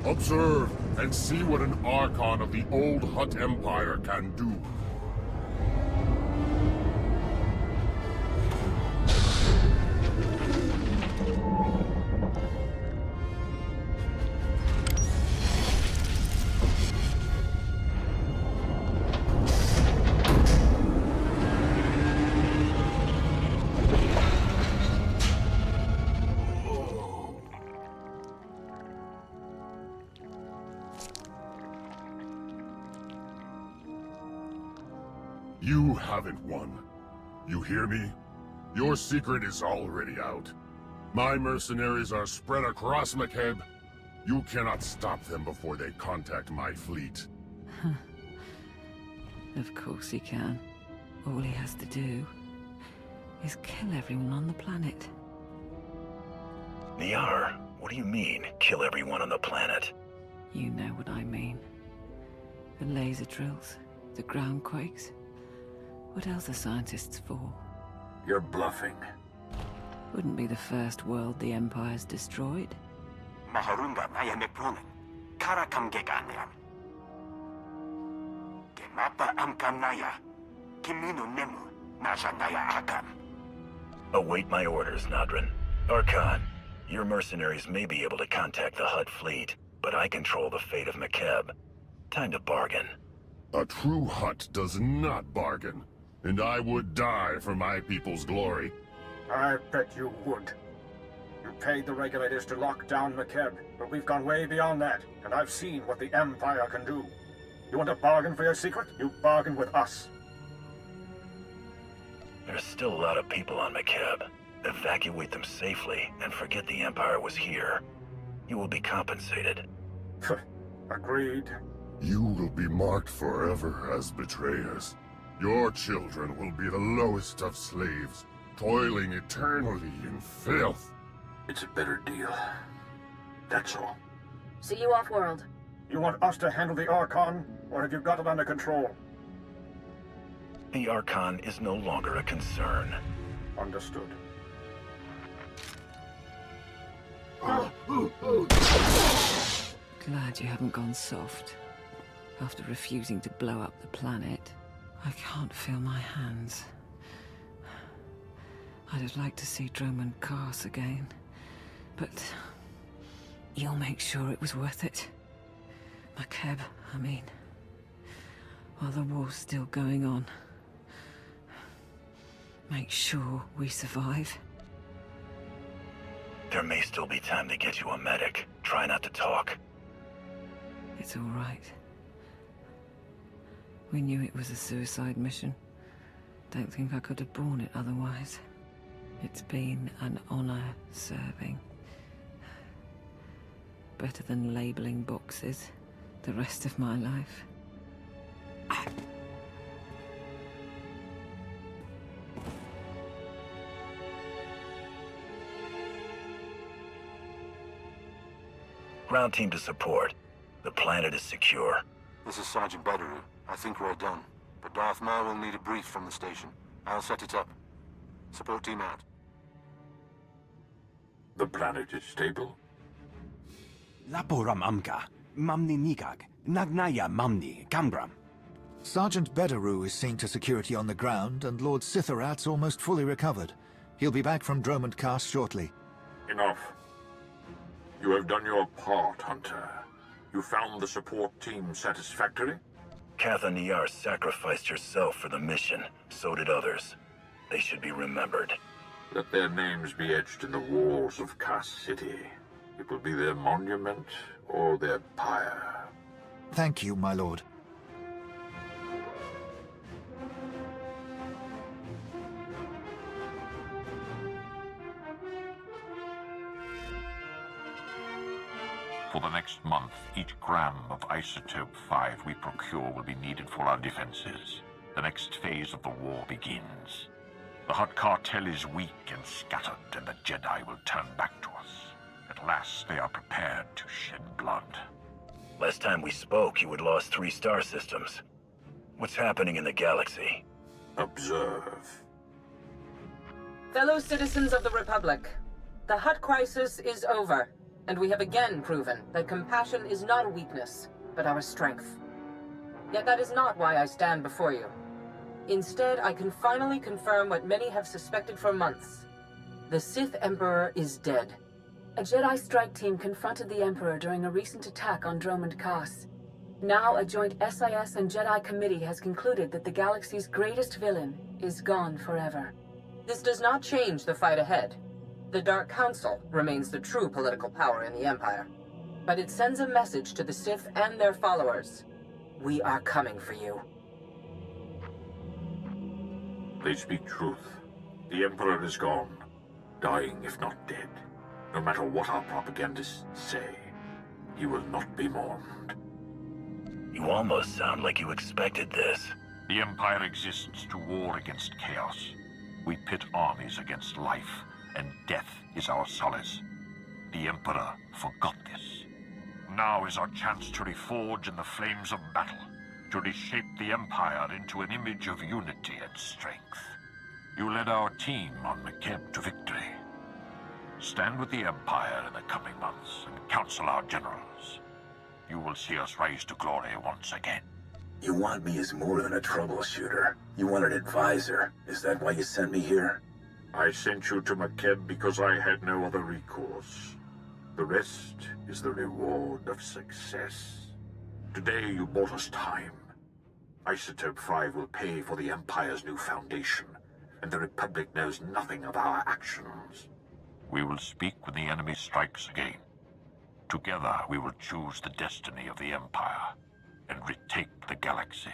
Observe and see what an Archon of the old Hutt Empire can do. You haven't won. You hear me? Your secret is already out. My mercenaries are spread across McKeb. You cannot stop them before they contact my fleet. Of course he can. All he has to do is kill everyone on the planet. Niar, what do you mean, kill everyone on the planet? You know what I mean. The laser drills, the ground quakes. What else are scientists for? You're bluffing. Wouldn't be the first world the Empire's destroyed. Maharunga naya mekpronen. Karakam geganiam. Gemapa amkam naya. Kimino nemu. Naja naya akam. Await my orders, Nadrin. Archon, your mercenaries may be able to contact the Hutt fleet, but I control the fate of McKeb. Time to bargain. A true Hutt does not bargain, and I would die for my people's glory. I bet you would. You paid the regulators to lock down McKeb, but we've gone way beyond that, and I've seen what the Empire can do. You want to bargain for your secret? You bargain with us. There's still a lot of people on McKeb. Evacuate them safely, and forget the Empire was here. You will be compensated. Agreed. You will be marked forever as betrayers. Your children will be the lowest of slaves, toiling eternally in filth. It's a better deal. That's all. See you off-world. You want us to handle the Archon, or have you got it under control? The Archon is no longer a concern. Understood. Glad you haven't gone soft. After refusing to blow up the planet, I can't feel my hands. I'd have liked to see Drummond Cars again, but you'll make sure it was worth it. McKeb, I mean, while the war's still going on. Make sure we survive. There may still be time to get you a medic. Try not to talk. It's all right. We knew it was a suicide mission. Don't think I could have borne it otherwise. It's been an honor serving. Better than labeling boxes the rest of my life. Ground team to support. The planet is secure. This is Sergeant Betteru. I think we're done. But Darth Maul will need a brief from the station. I'll set it up. Support team out. The planet is stable. Laporam amka. Mamni nikag. Nagnaya mamni. Gambram. Sergeant Betteru is seeing to security on the ground, and Lord Sithorat's almost fully recovered. He'll be back from Dromund Cast shortly. Enough. You have done your part, Hunter. You found the support team satisfactory? Katha Niar sacrificed herself for the mission. So did others. They should be remembered. Let their names be etched in the walls of Cast City. It will be their monument or their pyre. Thank you, my lord. For the next month, each gram of Isotope 5 we procure will be needed for our defenses. The next phase of the war begins. The Hutt Cartel is weak and scattered, and the Jedi will turn back to us. At last, they are prepared to shed blood. Last time we spoke, you had lost 3 star systems. What's happening in the galaxy? Observe. Fellow citizens of the Republic, the Hutt crisis is over. And we have again proven that compassion is not a weakness, but our strength. Yet that is not why I stand before you. Instead, I can finally confirm what many have suspected for months. The Sith Emperor is dead. A Jedi strike team confronted the Emperor during a recent attack on Dromund Kaas. Now a joint SIS and Jedi committee has concluded that the galaxy's greatest villain is gone forever. This does not change the fight ahead. The Dark Council remains the true political power in the Empire. But it sends a message to the Sith and their followers. We are coming for you. They speak truth. The Emperor is gone, dying if not dead. No matter what our propagandists say, he will not be mourned. You almost sound like you expected this. The Empire exists to war against chaos. We pit armies against life, and death is our solace. The Emperor forgot this. Now is our chance to reforge in the flames of battle, to reshape the Empire into an image of unity and strength. You led our team on McKeb to victory. Stand with the Empire in the coming months and counsel our generals. You will see us rise to glory once again. You want me as more than a troubleshooter. You want an advisor. Is that why you sent me here? I sent you to McKeb because I had no other recourse. The rest is the reward of success. Today you bought us time. Isotope 5 will pay for the Empire's new foundation, and the Republic knows nothing of our actions. We will speak when the enemy strikes again. Together we will choose the destiny of the Empire and retake the galaxy.